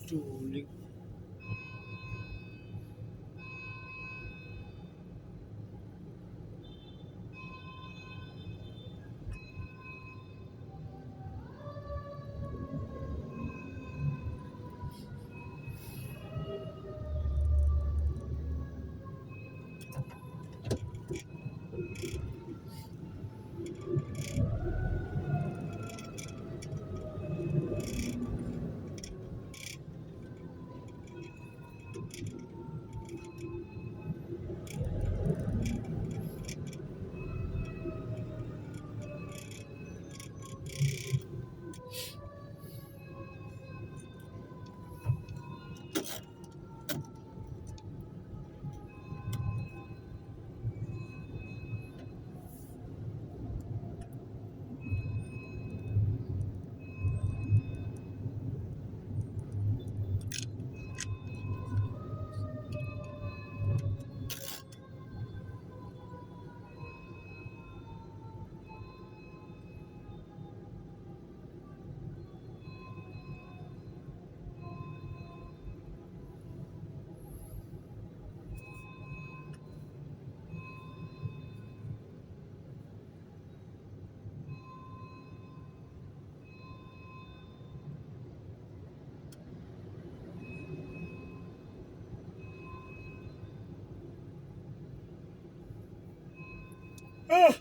Sulit. Ah!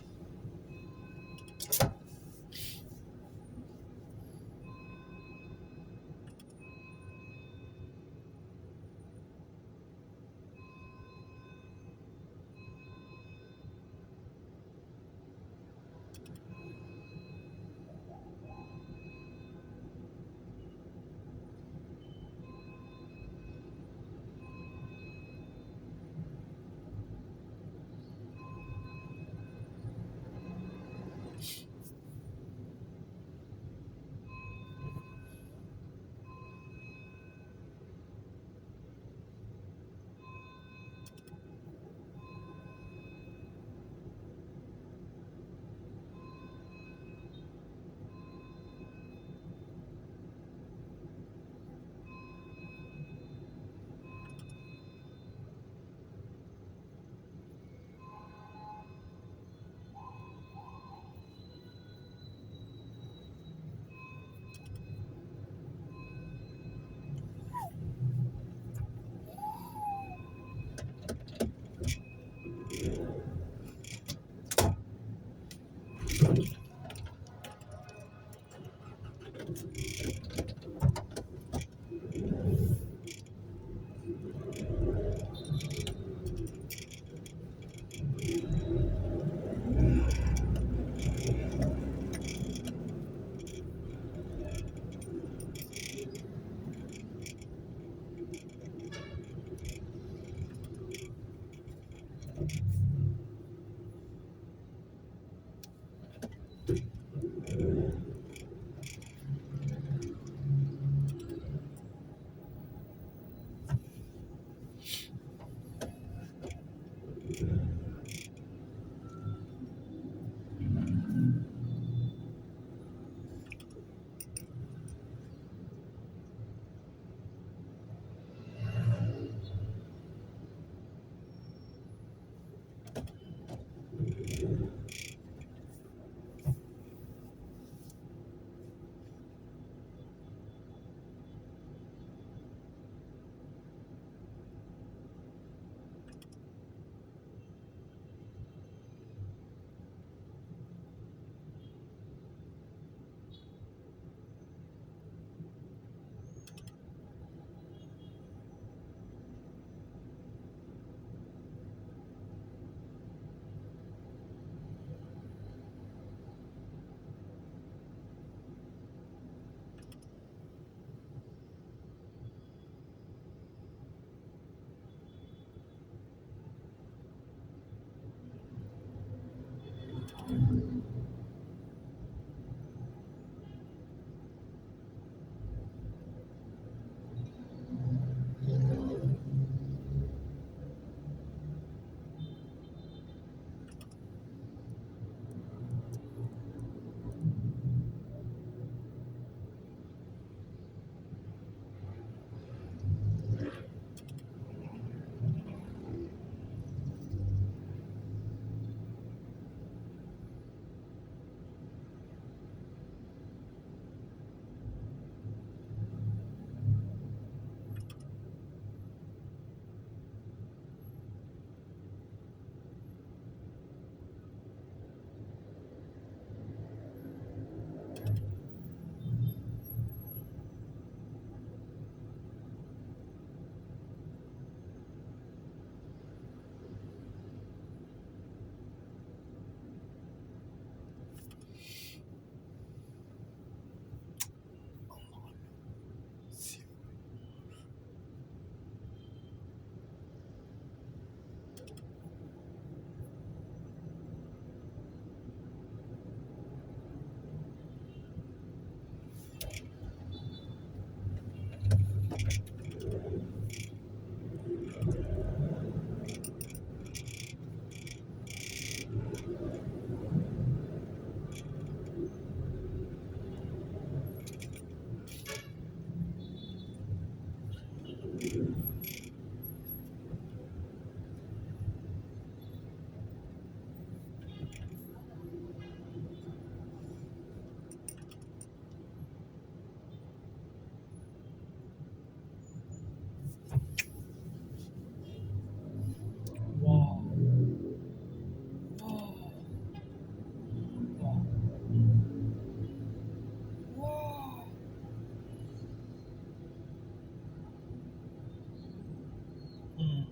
Wow. Wow. Wow. Wow. Hmm.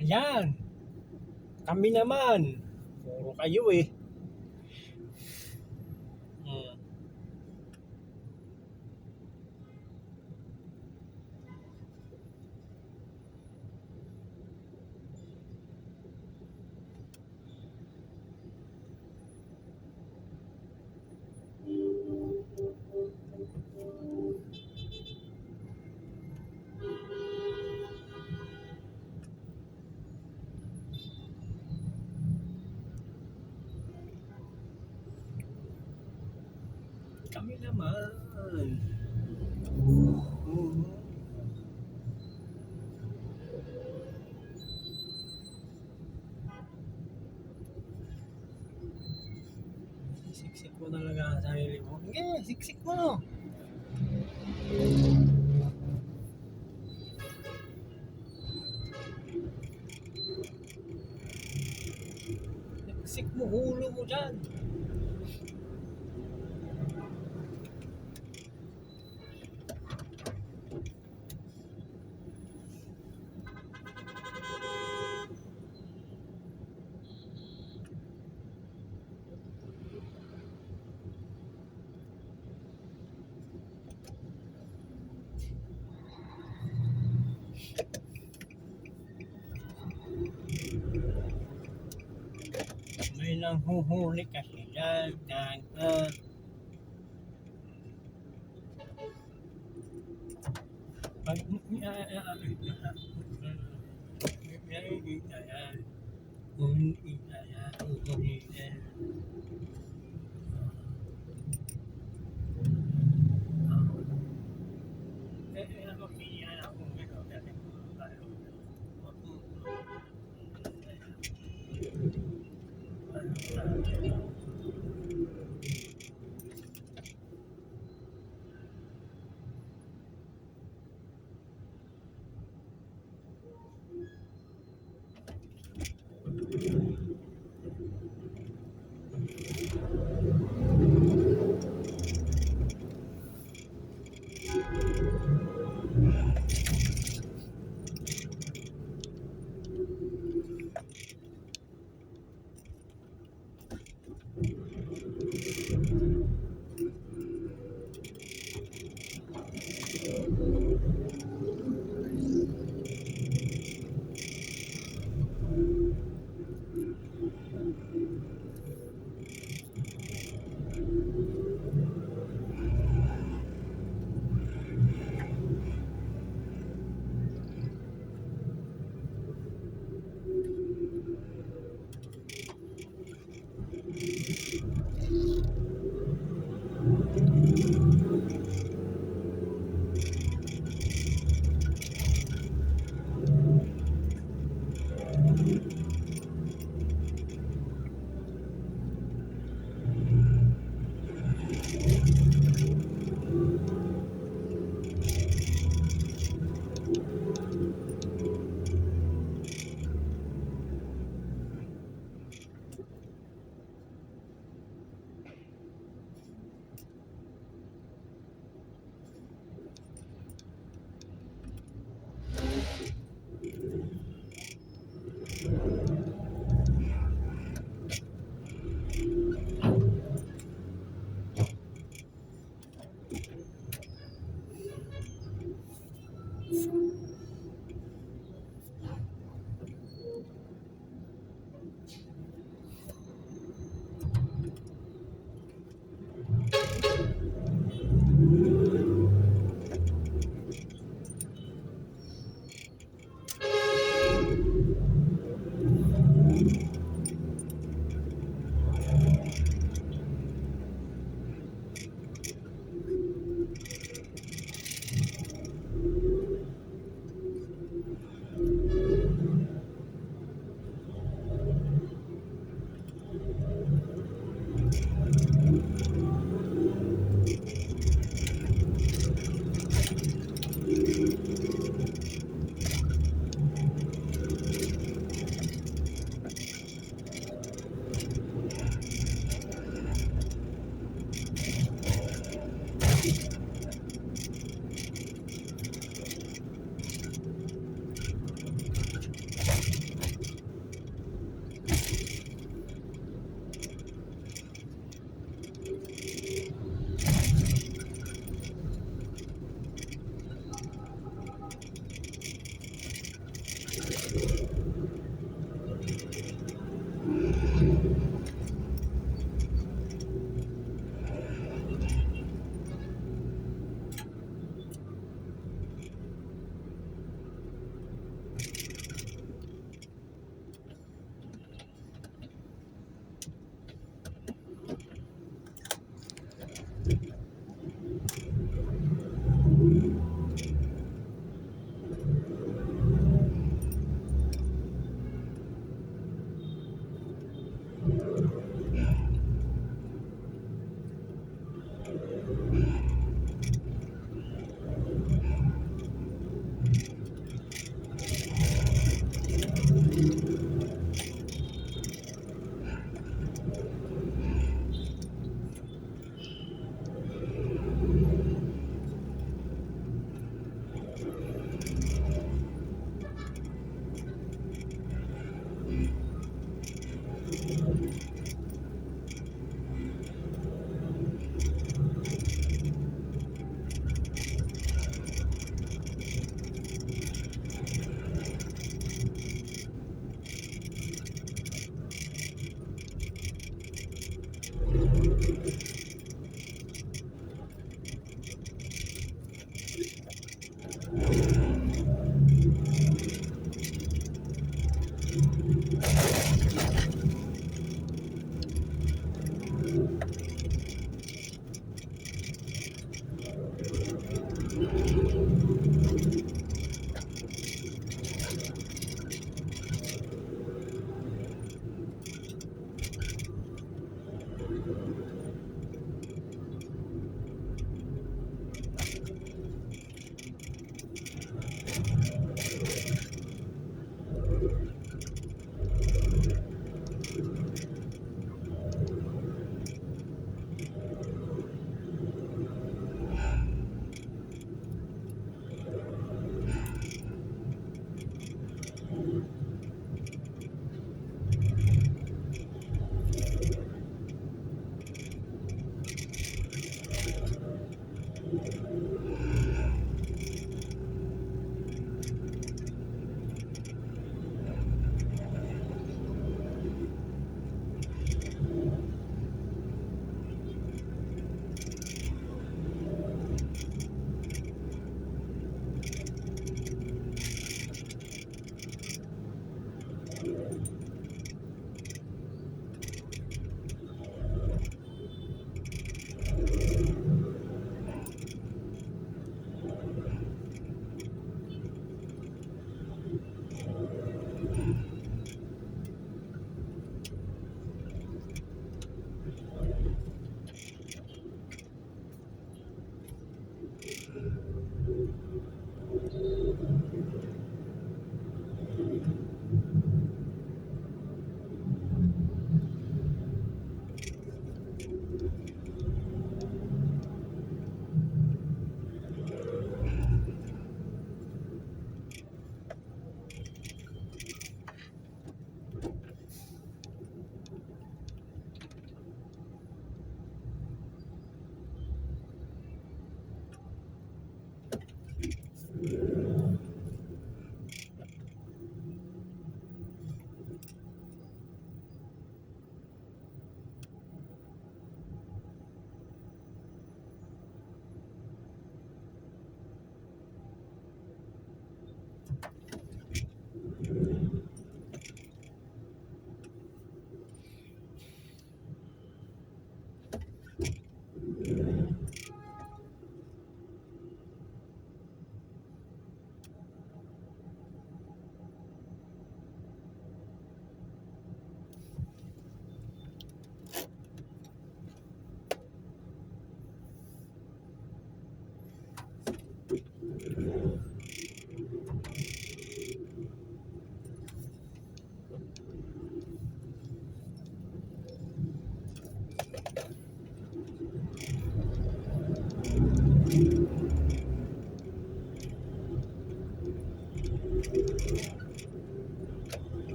Yan. Kami naman. Puro kayo eh. Hmm. Kami naman. Mhm. Siksik mo talaga ang sarili mo. Sige, siksik mo. Siksik mo ulo mo dyan. May nanghuhuli kasi dyan.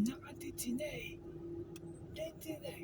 Nakatitinay. Titinay.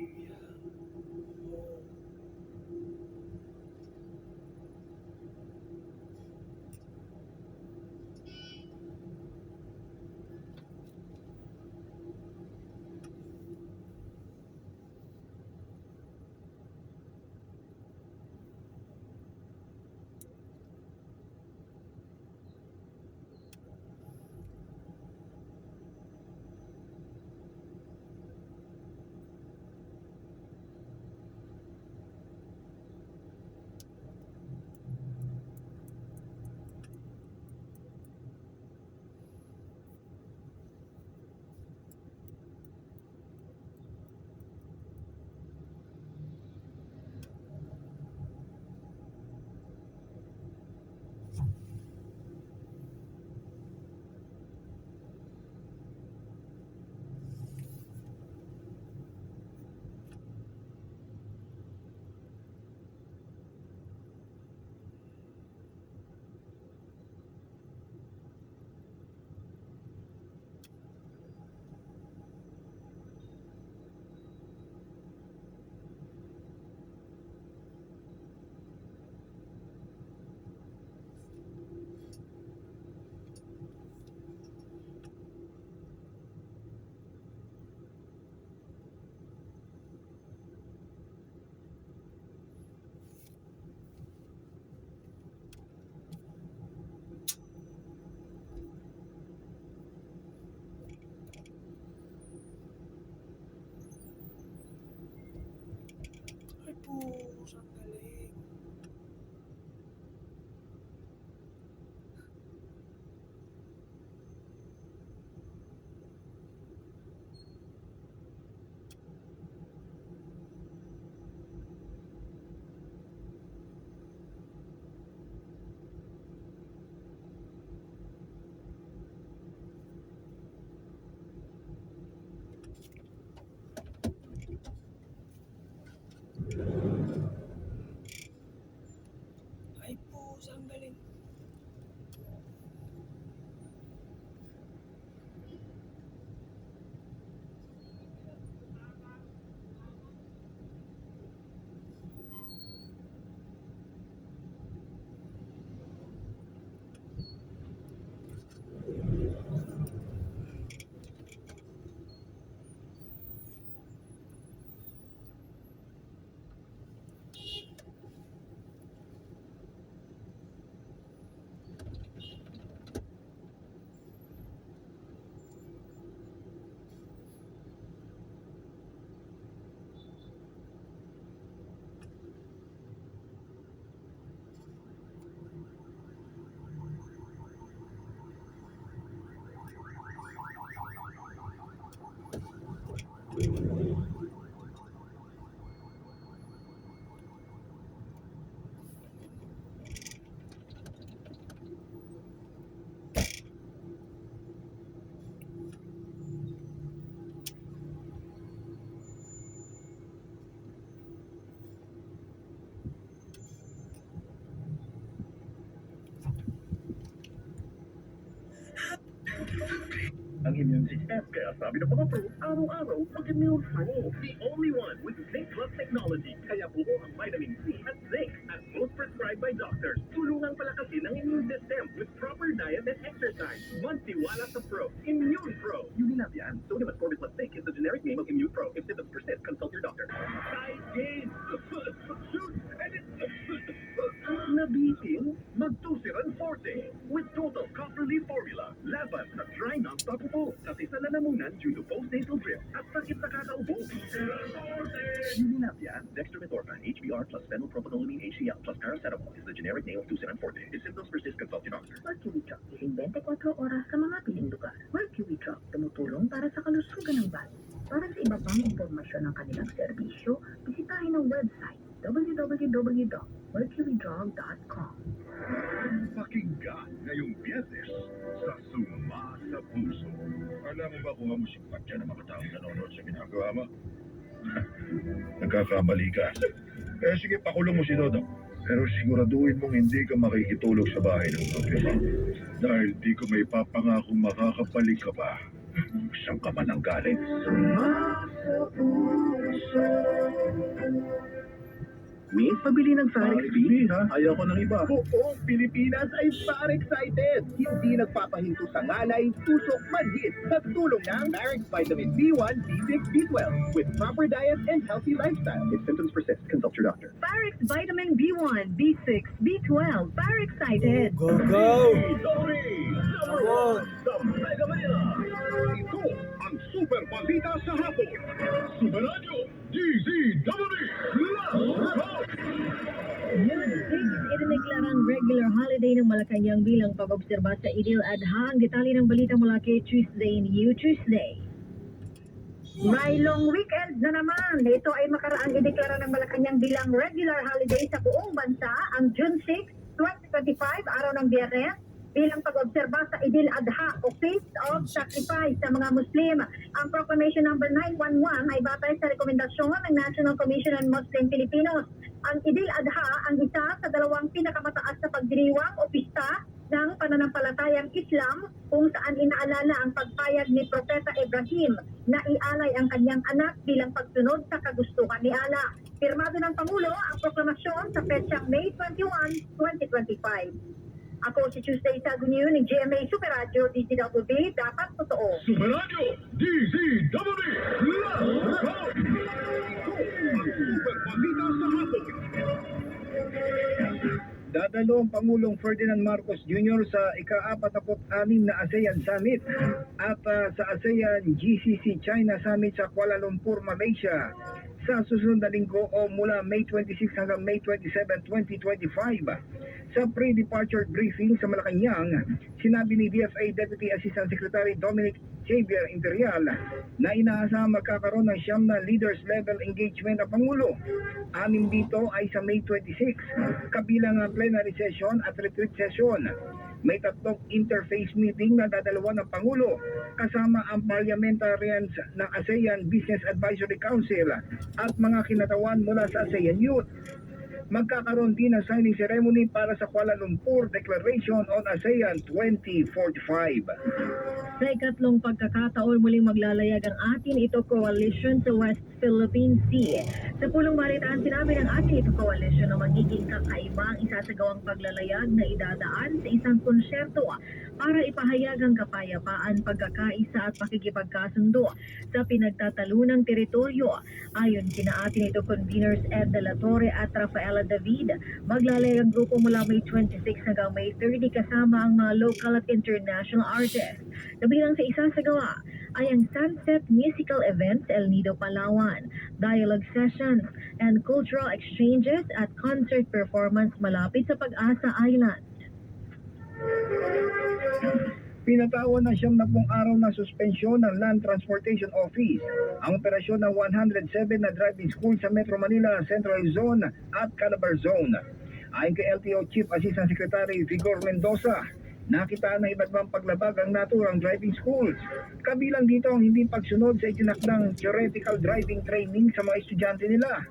Ay po, ang galing. Ay po, ang galing. Ang immune system, kaya sabi ng mga pro, araw-araw mag-immune pro. The only one with Zinc Plus technology. Kaya buo ang vitamin C at zinc as both prescribed by doctors. Tulungang palakasin ang immune system with proper diet and exercise. Magtiwala sa pro. Immune Pro. Unilab yan. Sodium ascorbate plus zinc is the generic name of Immune Pro. If symptoms persist, consult your doctor. Side gain. Shoot. And it's... Nabitin? Magtusiran forte. With total cough relief formula. Laban sa dry non-stop ubo. Sa tisa na lamunan due to post-nasal drip at sakit sa kakaubo. Unilab yan. Dextromethorphan, HBr plus phenylpropanolamine HCl plus paracetamol is the generic name of Tusinan Forte. If symptoms persist, consult your doctor. Mercury Drug, ising 24 oras sa mga piling lugar. Mercury Drug, tumutulong para sa kalusugan ng bayan. Para sa iba pang impormasyon ng kanilang serbisyo, bisitahin ang website www.mercurydrug.com. Pakinggan ngayong Biyernes sa Suma sa Puso. Alam mo ba kung ang musipat yan ang mga taong nanonood sa ginagawa mo? Nagkakamali ka. Sige, pakulong mo si Dodong. Pero siguraduhin mong hindi ka makikitulog sa bahay ng problema. Dahil di ko may papangakong makakabalik ka pa. Saan ka man ang galing? May pabili ng Farex B. ha? Ayaw ko ng iba. Oo, Pilipinas ay far excited! Hindi nagpapahinto sa ngalay, tusok, manhid sa tulong ng Farex Vitamin B1, B6, B12 with proper diet and healthy lifestyle. If symptoms persist, consult your doctor. Parex Vitamin B1, B6, B12, para excited. Go, go! Sorry! Number Come on! sa Mega Manila! Ito ang Super Balita sa Hapon. Super Radio DZWD Last Round! June 6, idineklarang regular holiday ng Malacanang bilang pag-obserba sa Idil Adha. Ang detalye ng balita mula kay Tuesday New Tuesday. May long weekend na naman. Ito ay makaraang ideklara ng Malacanang bilang regular holiday sa buong bansa ang June 6, 2025, araw ng Biyernes, bilang pag-obserba sa Idil Adha o Feast of Sacrifice sa mga Muslim. Ang Proclamation number 911 ay batay sa rekomendasyon ng National Commission on Muslim Filipinos. Ang Idil Adha ang isa sa dalawang pinakamataas na pagdiriwang o pista ng pananampalatayang Islam kung saan inaalala ang pagpayag ni Propeta Ibrahim na ialay ang kanyang anak bilang pagsunod sa kagustuhan ni Allah. Pirmado ng Pangulo ang proklamasyon sa petsang May 21, 2025. Ako si Tuesday Sagunyo ng GMA Super Radio DZWB, dapat totoo. Super Radio DZWD Last Round! Ito ang Super Balita sa Hapon. Dadalo ang Pangulong Ferdinand Marcos Jr. sa ika-46 na ASEAN Summit at sa ASEAN GCC China Summit sa Kuala Lumpur, Malaysia sa susunod na linggo o mula May 26 hanggang May 27, 2025. Sa pre-departure briefing sa Malacanang, sinabi ni DFA Deputy Assistant Secretary Dominic Xavier Imperial na inaasahang magkakaroon ng 9 na leaders level engagement ang Pangulo. 6 dito ay sa May 26, kabilang ang plenary session at retreat session. May 3 interface meeting na dadalawan ng Pangulo kasama ang parliamentarians ng ASEAN Business Advisory Council at mga kinatawan mula sa ASEAN Youth. Magkakaroon din ng signing ceremony para sa Kuala Lumpur Declaration on ASEAN 2045. Sa ikatlong pagkakataon muling maglalayag ang atin ito coalition sa West Philippine Sea. Sa pulong balitaan, sinabi ng atin ito coalition na magiging kakaiba ang isasagawang paglalayag na idadaan sa isang konsyerto para ipahayag ang kapayapaan, pagkakaisa at pakikipagkasundo sa pinagtatalunang teritoryo. Ayon kina atin ito conveners Ed De La Torre at Rafaela David, maglalayag ang grupo mula May 26 hanggang May 30 kasama ang mga local at international artists. Kabilang sa isasagawa ay ang Sunset Musical Events El Nido Palawan, dialogue sessions, and cultural exchanges at concert performance malapit sa Pag-asa Island. Pinatawan ng 70 araw na suspensyon ng Land Transportation Office ang operasyon ng 107 na driving school sa Metro Manila, Central Zone at Calabar Zone. Ayon kay LTO Chief Assistant Secretary Vigor Mendoza, nakitaan ng iba't ibang paglabag ang naturang driving schools. Kabilang dito ang hindi pagsunod sa itinakdang theoretical driving training sa mga estudyante nila.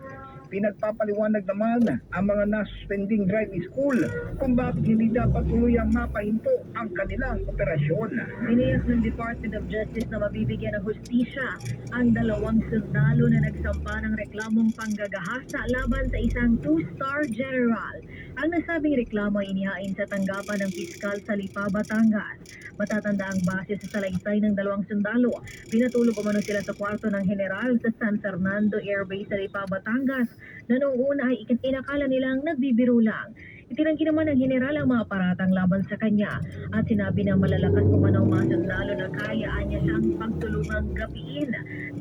Pinagpapaliwanag naman ang mga nasuspending driving school kung bakit hindi dapat tuluyang mapahinto ang kanilang operasyon. Tiniyak ng Department of Justice na mabibigyan ng hustisya ang 2 sundalo na nagsampa ng reklamong panggagahasa laban sa isang 2-star general. Ang nasabing reklamo ay inihain sa tanggapan ng piskal sa Lipa, Batangas. Matatanda ang base sa salaysay ng 2 sundalo. Pinatulog umano sila sa kwarto ng general sa San Fernando Air Base sa Lipa, Batangas na noong una ay inakala nilang nagbibiro lang. Itinanggi naman ng general ang mga paratang laban sa kanya at sinabi na malalakas umano ang mga sundalo na kayaan niya siyang pagtulungang gapiin.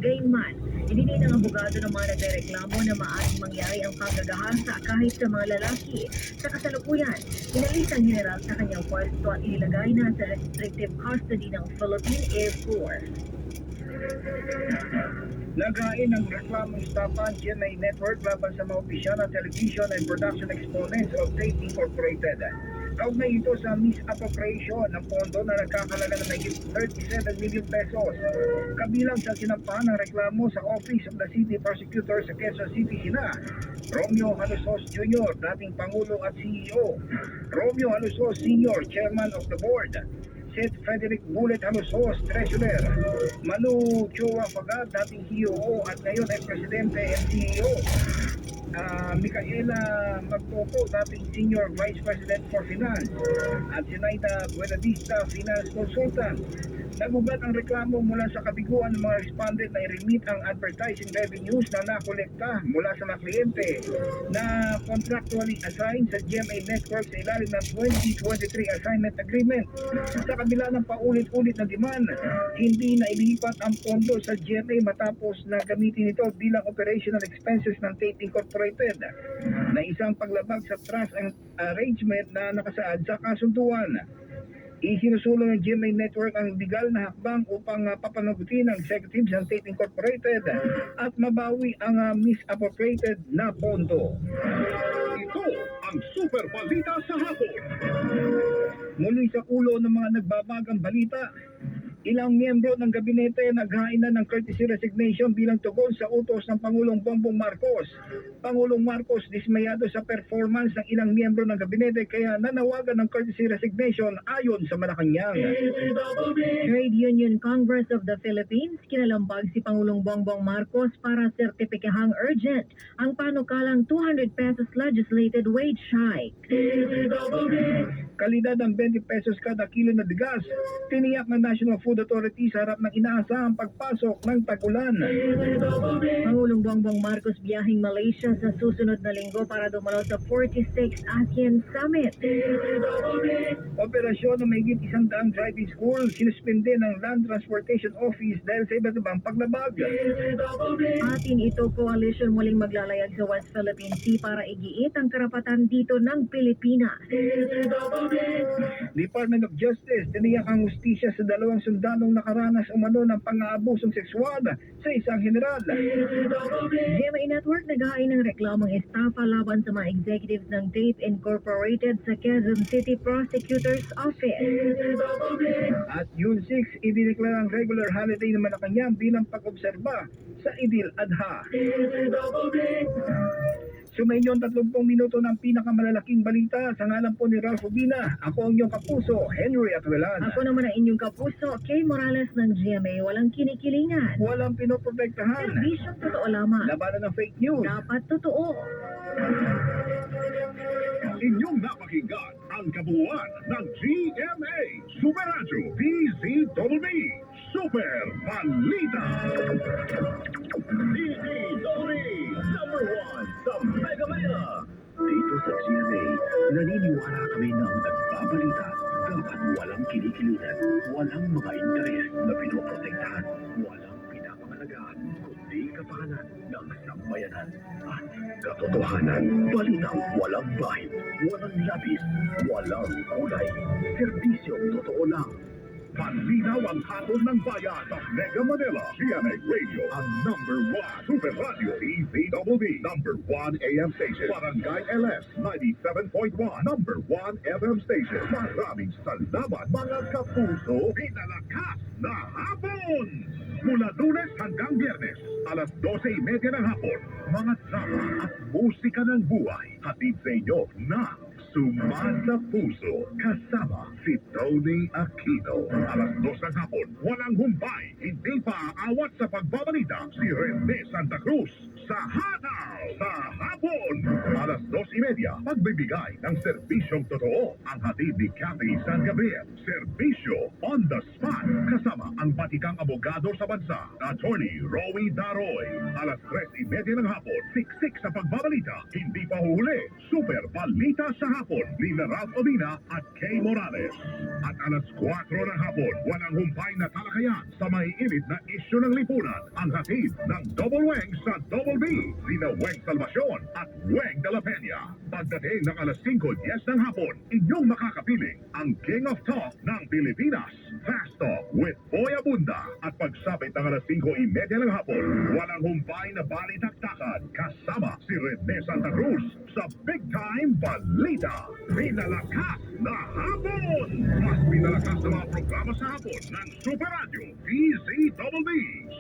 Gayunman, hindi ng abogado ng mga nagrereklamo na maaaring mangyari ang paggagahasa kahit sa mga lalaki. Sa kasalukuyan, inalis ang general sa kanyang pwesto at ilagay na sa restrictive custody ng Philippine Air Force. Naghain ng reklamong stapan GMA Network laban sa mga opisyal na television and production exponents of State Incorporated. Kaugnay ito sa misappropriation ng pondo na nagkakalaga ng mahigit 37 million pesos. Kabilang sa sinampahan ng reklamo sa Office of the City Prosecutor sa Quezon City sina Romeo Halusos Jr., dating Pangulo at CEO, Romeo Halusos Sr., Chairman of the Board, Seth Frederick Bullet Halusos, Treasurer, Manu Chua Fagat, dating COO at ngayon ay Presidente and CEO, Micaela Magpopo, dating Senior Vice President for Finance, at Sinaida Buenavista, Finance Consultant. Nagugat ang reklamo mula sa kabiguan ng mga respondent na i-remit ang advertising revenues na nakolekta mula sa mga kliyente na contractually assigned sa GMA Network sa ilalim ng 2023 Assignment Agreement. Sa kabila ng paulit-ulit na demand, hindi na ilipat ang pondo sa GMA matapos na gamitin ito bilang operational expenses ng Tate Incorporated na isang paglabag sa trust arrangement na nakasaad sa kasunduan. Isinusulong ng GMA Network ang legal na hakbang upang papanagutin ng executives ng Tate Incorporated at mabawi ang misappropriated na pondo. Ito ang Super Balita sa Hapon. Muli sa ulo ng mga nagbabagang balita, ilang miyembro ng gabinete naghain na ng courtesy resignation bilang tugon sa utos ng Pangulong Bongbong Marcos. Pangulong Marcos dismayado sa performance ng ilang miyembro ng gabinete kaya nanawagan ng courtesy resignation ayon sa Malacanang. Trade Union Congress of the Philippines kinalambag si Pangulong Bongbong Marcos para sertipikahang urgent ang panukalang 200 pesos legislated wage hike. Kalidad ng 20 pesos kada kilo na bigas, tiniyak ng National Food Authority sa harap ng inaasahang pagpasok ng tag-ulan. Pangulong Bongbong Marcos biyaheng Malaysia sa susunod na linggo para dumalo sa 46th ASEAN Summit. Operasyon ng mahigit 100 driving school sinuspende ng Land Transportation Office dahil sa iba't ibang paglabag. Atin ito coalition muling maglalayag sa West Philippine Sea para igiit ang karapatan dito ng Pilipinas. Department of Justice tiniyak ang hustisya sa dalawang sundalong nakaranas umano ng pang-aabusong sexual sa isang general. GMA Network naghain ng reklamong estafa laban sa mga executives ng Tate Incorporated sa Quezon City Prosecutor's Office. At June 6, idineklara ang regular holiday ng Malacanang bilang pag-obserba sa Idil Adha. Sumainyo ang 30 minuto ng pinakamalalaking balita sa ngalan po ni Ralph Ubina. Ako ang inyong kapuso, Henry Atuelan. Ako naman ang inyong kapuso, Kay Morales ng GMA. Walang kinikilingan. Walang pinoprotektahan. Serbisyong totoo lamang. Labanan ng fake news. Dapat totoo. Inyong napakinggan ang kabuuan ng GMA Super Radio DZWB Super Balita. DZWB number 1 sa Mega Manila. Dito sa GMA, naniniwala kami ng nagbabalita. Dapat walang kinikilingan, walang mga interes na pinoprotektahan, walang pinapangalagaan, kundi kapakanan ng sambayanan. At katotohanan, balitang walang bahid, walang labis, walang kulay. Serbisyong totoo lang. Malinaw ang hatol ng bayan sa Mega Manila. GMA Radio, ang number 1 Super Radio DZWB, number 1 AM station. Barangay LS 97.1, number 1 FM station. Maraming salamat mga kapuso. Pinalakas na hapon! Mula Lunes hanggang Biyernes, alas 12:30 ng hapon. Mga drama at musika ng buhay. Hatid sa inyo na Sumasa Puso, kasama si Tony Aquino. Alas 2 ng hapon, walang humpay, hindi pa aawat sa pagbabalita si Rene Santa Cruz sa Hataw sa Hapon. Alas 2:30, pagbibigay ng serbisyong totoo ang hatid ni Cathy San Gabriel. Serbisyo on the spot. Kasama ang batikang abogado sa bansa, Attorney Rowie Daroy. Alas 3:30 ng hapon, siksik sa pagbabalita. Hindi pa huhuli. Super Balita sa hapon ni Ralph Obina at Kay Morales. At alas 4 ng hapon, walang humpay na talakayan sa maiinit na isyu ng lipunan. Ang hatid ng Double Weng sa Double B. Sina Weng Salvacion at Weng de la Peña. Pagdating ng alas 5:10 ng hapon, inyong makakapiling ang King of Talk ng Pilipinas. Fast Talk with Boy Abunda. At pagsapit ng alas 5:30 ng hapon, walang humpay na balitaktakan. Kasama si Rene Santa Cruz sa Big Time Balita. Pinalakas na hapon! Mas pinalakas na mga programa sa hapon ng Super Radio DZBB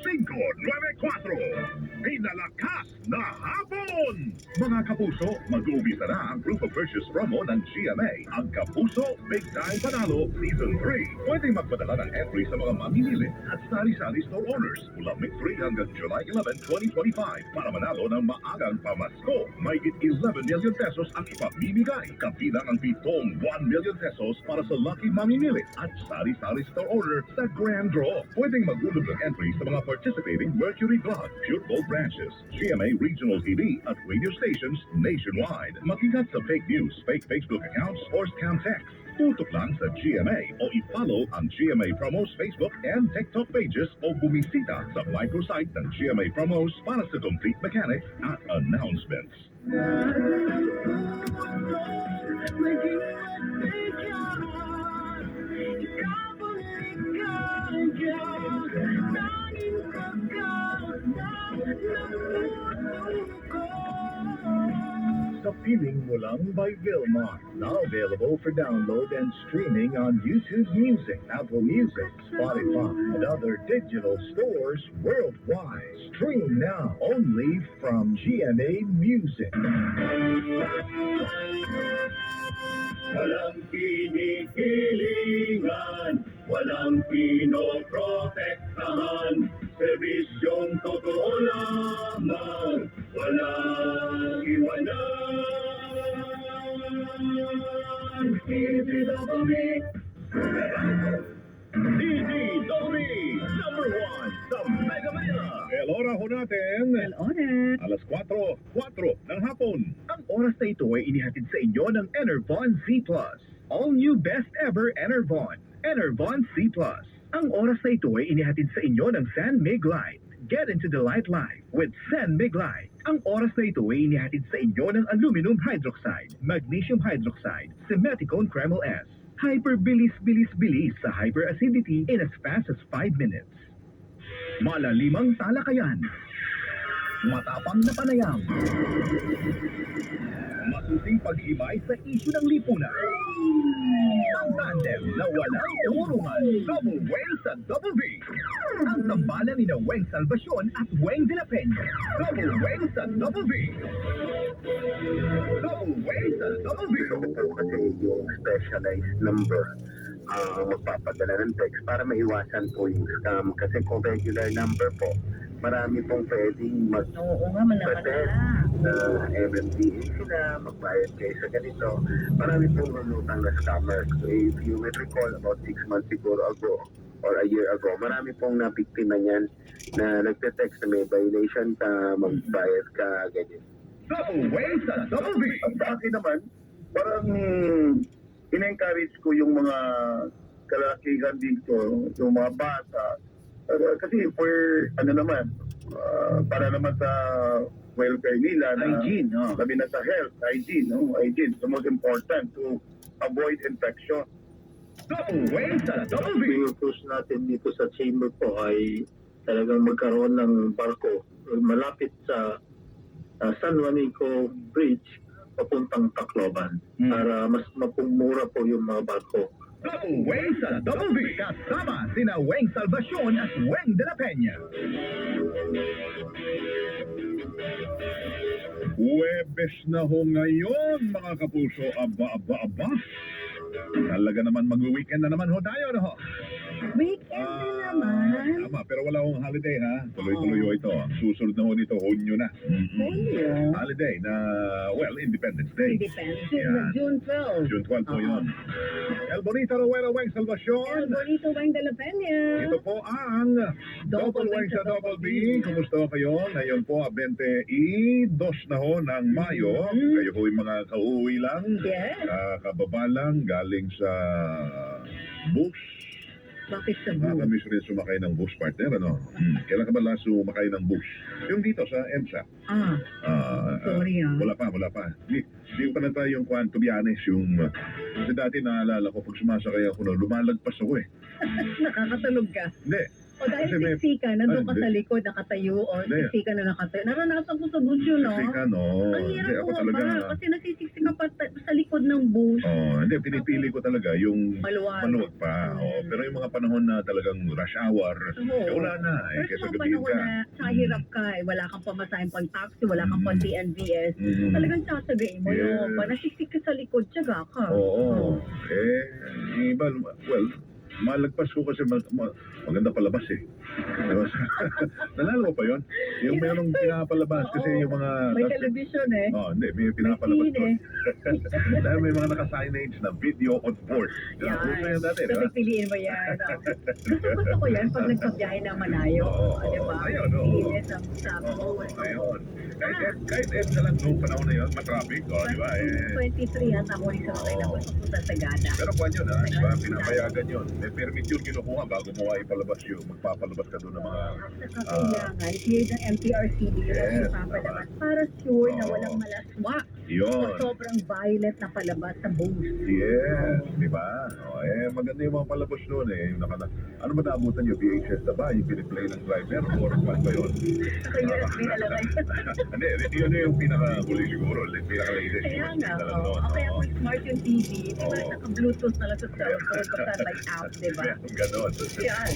594. Pinalakas na hapon! Mga kapuso, mag-uumpisa na ang Proof of Purchase promo ng GMA. Ang Kapuso Big Time Panalo Season 3. Pwede magpadala ng entry sa mga mamimili at sari-sari store owners mula May 3 hanggang July 11, 2025 para manalo ng maagang pamasko. May 11 million pesos ang ipamimigay. Kabilang ang pitong 1 million pesos para sa lucky mamimili at sari-sari store owner sa Grand Draw. Pwedeng maghulog ng entry sa mga participating Mercury Drug, Pure Gold branches, GMA Regional TV at radio stations nationwide. Makikat sa fake news, fake Facebook accounts, or scam texts. Tutok lang sa GMA o i-follow ang GMA Promos Facebook and TikTok pages o bumisita sa microsite ng GMA Promos para sa complete mechanics at announcements. Sa Piling Mo Lang by Vilmar. Now available for download and streaming on YouTube Music, Apple Music, Spotify, and other digital stores worldwide. Stream now only from GMA Music. Walang pinipilingan, walang pinoprotektahan, serbisyong totoo lamang, walang iwanan. DZBB, number 1 sa Mega Manila. El Hora ho natin. Alas 4 ng hapon. Ang oras na ito ay inihatid sa inyo ng Enervon Z+. All new best ever Enervon. Enervon Z+. Ang oras na ito ay inihatid sa inyo ng San Mig Light. Get into the light life with San Mig Light. Ang oras na ito ay inihatid sa inyo ng aluminum hydroxide, magnesium hydroxide, simeticone Kreml S. Hyperbilis-bilis-bilis sa hyperacidity in as fast as 5 minutes. Malalimang talakayan. Matapang na panayam. Masusing paghimay sa isyu ng lipunan. Ang tandem na walang umurungan. Double Weng sa Double V. Ang tambalan ni na Weng Salvacion at Weng de la Peña. Double Weng sa Double V. Double Weng sa Double V. Kasi yung specialized number magpapadala ng text para maiwasan po yung scam. Kasi kung regular number po, marami pong pwedeng mag-pretend na MMDA sila, magbayad kayo sa ganito. Marami pong lulutang na scammers. So if you will recall about 6 months siguro ago or a year ago, marami pong napiktima niyan na nagte-text na may violation ka, magbayad ka, ganyan. Double Weng sa Double V. At sa akin naman, parang in-encourage ko yung mga kalakihan dito, yung mga bata. Kasi for, para naman sa welfare nila, Hygiene, no? Sabi na sa health, hygiene, no? Hygiene is the most important to avoid infection. Double Weng sa Double V. Yung push natin dito sa chamber po ay talagang magkaroon ng barko malapit sa San Juanico Bridge papuntang Tacloban para mas mapumura po yung mga barko. Double Weng sa Double V. Kasama sina Weng Salvacion at Weng de la Peña. Huwebes na ho ngayon, mga kapuso. Aba. Talaga naman mag-weekend na naman ho tayo, no ho? Weekend na naman. Tama, pero wala akong holiday ha. Tuloy-tuloy ho ito. Ang susunod na ho nito, Hunyo na. Julio. Holiday na, well, Independence Day. Depends. Yeah. June 12. June 12 po Oo. yun. El Bonito Rowena Weng El Salvacion. Bonito Wang de la Peña. Ito po ang Double Weng sa Double B. Kumusta ho kayo? Ngayon po, 22 na ho ng Mayo. Kayo ho yung mga kauuwi lang. Yes. Kababa lang, galing sa bus. Bakit sa booth? Nakakamiss rin sumakay ng bus, partner, ano? Kailan ka ba last sumakay ng bus? Yung dito sa EDSA. Sorry Wala pa. Hindi ko pa na-try yung kwan, to be honest, yung... kasi dati naalala ko, pag sumasakay ako, lumalagpas ako eh. Nakakatulog ka. Hindi. O dahil Kasi may- siksika, nandun ka Hindi. sa likod, nakatayo, o Hindi. siksika na nakatayo. Naranasan ko sa bus yun, no? Kasi ka, no? Ang Hindi, hirap ako ko talaga... pa, kasi nasisiksik ka pa sa likod ng bus. Hindi, pinipili ko talaga yung Maluwag. maluwag pa. Pero yung mga panahon na talagang rush hour, Oo. wala na. Pero Kesa sa gabihin panahon ka. na sa hirap ka, wala kang pamasahin pang taxi, wala kang pang DNVS, Mm. talagang sasagayin mo Yes. yun. Pa nasisiksik ka sa likod, tiyaga ka. Oo. Iba, well, malagpas ko kasi maganda palabas eh. Diba? Nalala mo pa yun? Yung mayroong pinapalabas kasi yung mga... May television eh. Hindi, may pinapalabas May ko. scene Dahil may mga naka-signage na video on board. Yan. Uso yan dati, So, diba? pipiliin mo yan. Gusto ko yan pag nagpabiyahe ng malayo. Oo. Di ba? Ayun, oo. Yes, sa Oo, bus. ayun. Kahit EDSA lang noong panahon na yun, matraffic, di ba? 23 yata ako rin sa mga na bus papunta sa Gada. Pero kwan yun, ha? Diba? Pinapayagan yun. May permit yun kinukuha bago mo ipalabas yun. Magpapalabas ka doon ng mga... Saka kailangan, clear ng MTRCB yun ang Yes, ipapalabas para sure na Oo. walang malaswa o Yun. sobrang violent na palabas sa bus. Yes, di ba? Maganda yung mga palabas noon eh. Ano ba naabutan nyo? VHS na ba? Yung piniplay ng driver? Or kwan ba yun? Saka USB na lang. Hindi, yun yung pinaka-huli siguro. Pinaka-latest. Kaya nga, Na lang oh, noon. kaya kung smart yung TV, di ba Oo. naka-Bluetooth na lang sa cellphone, basta may app, di ba? Meron ganon. Yan.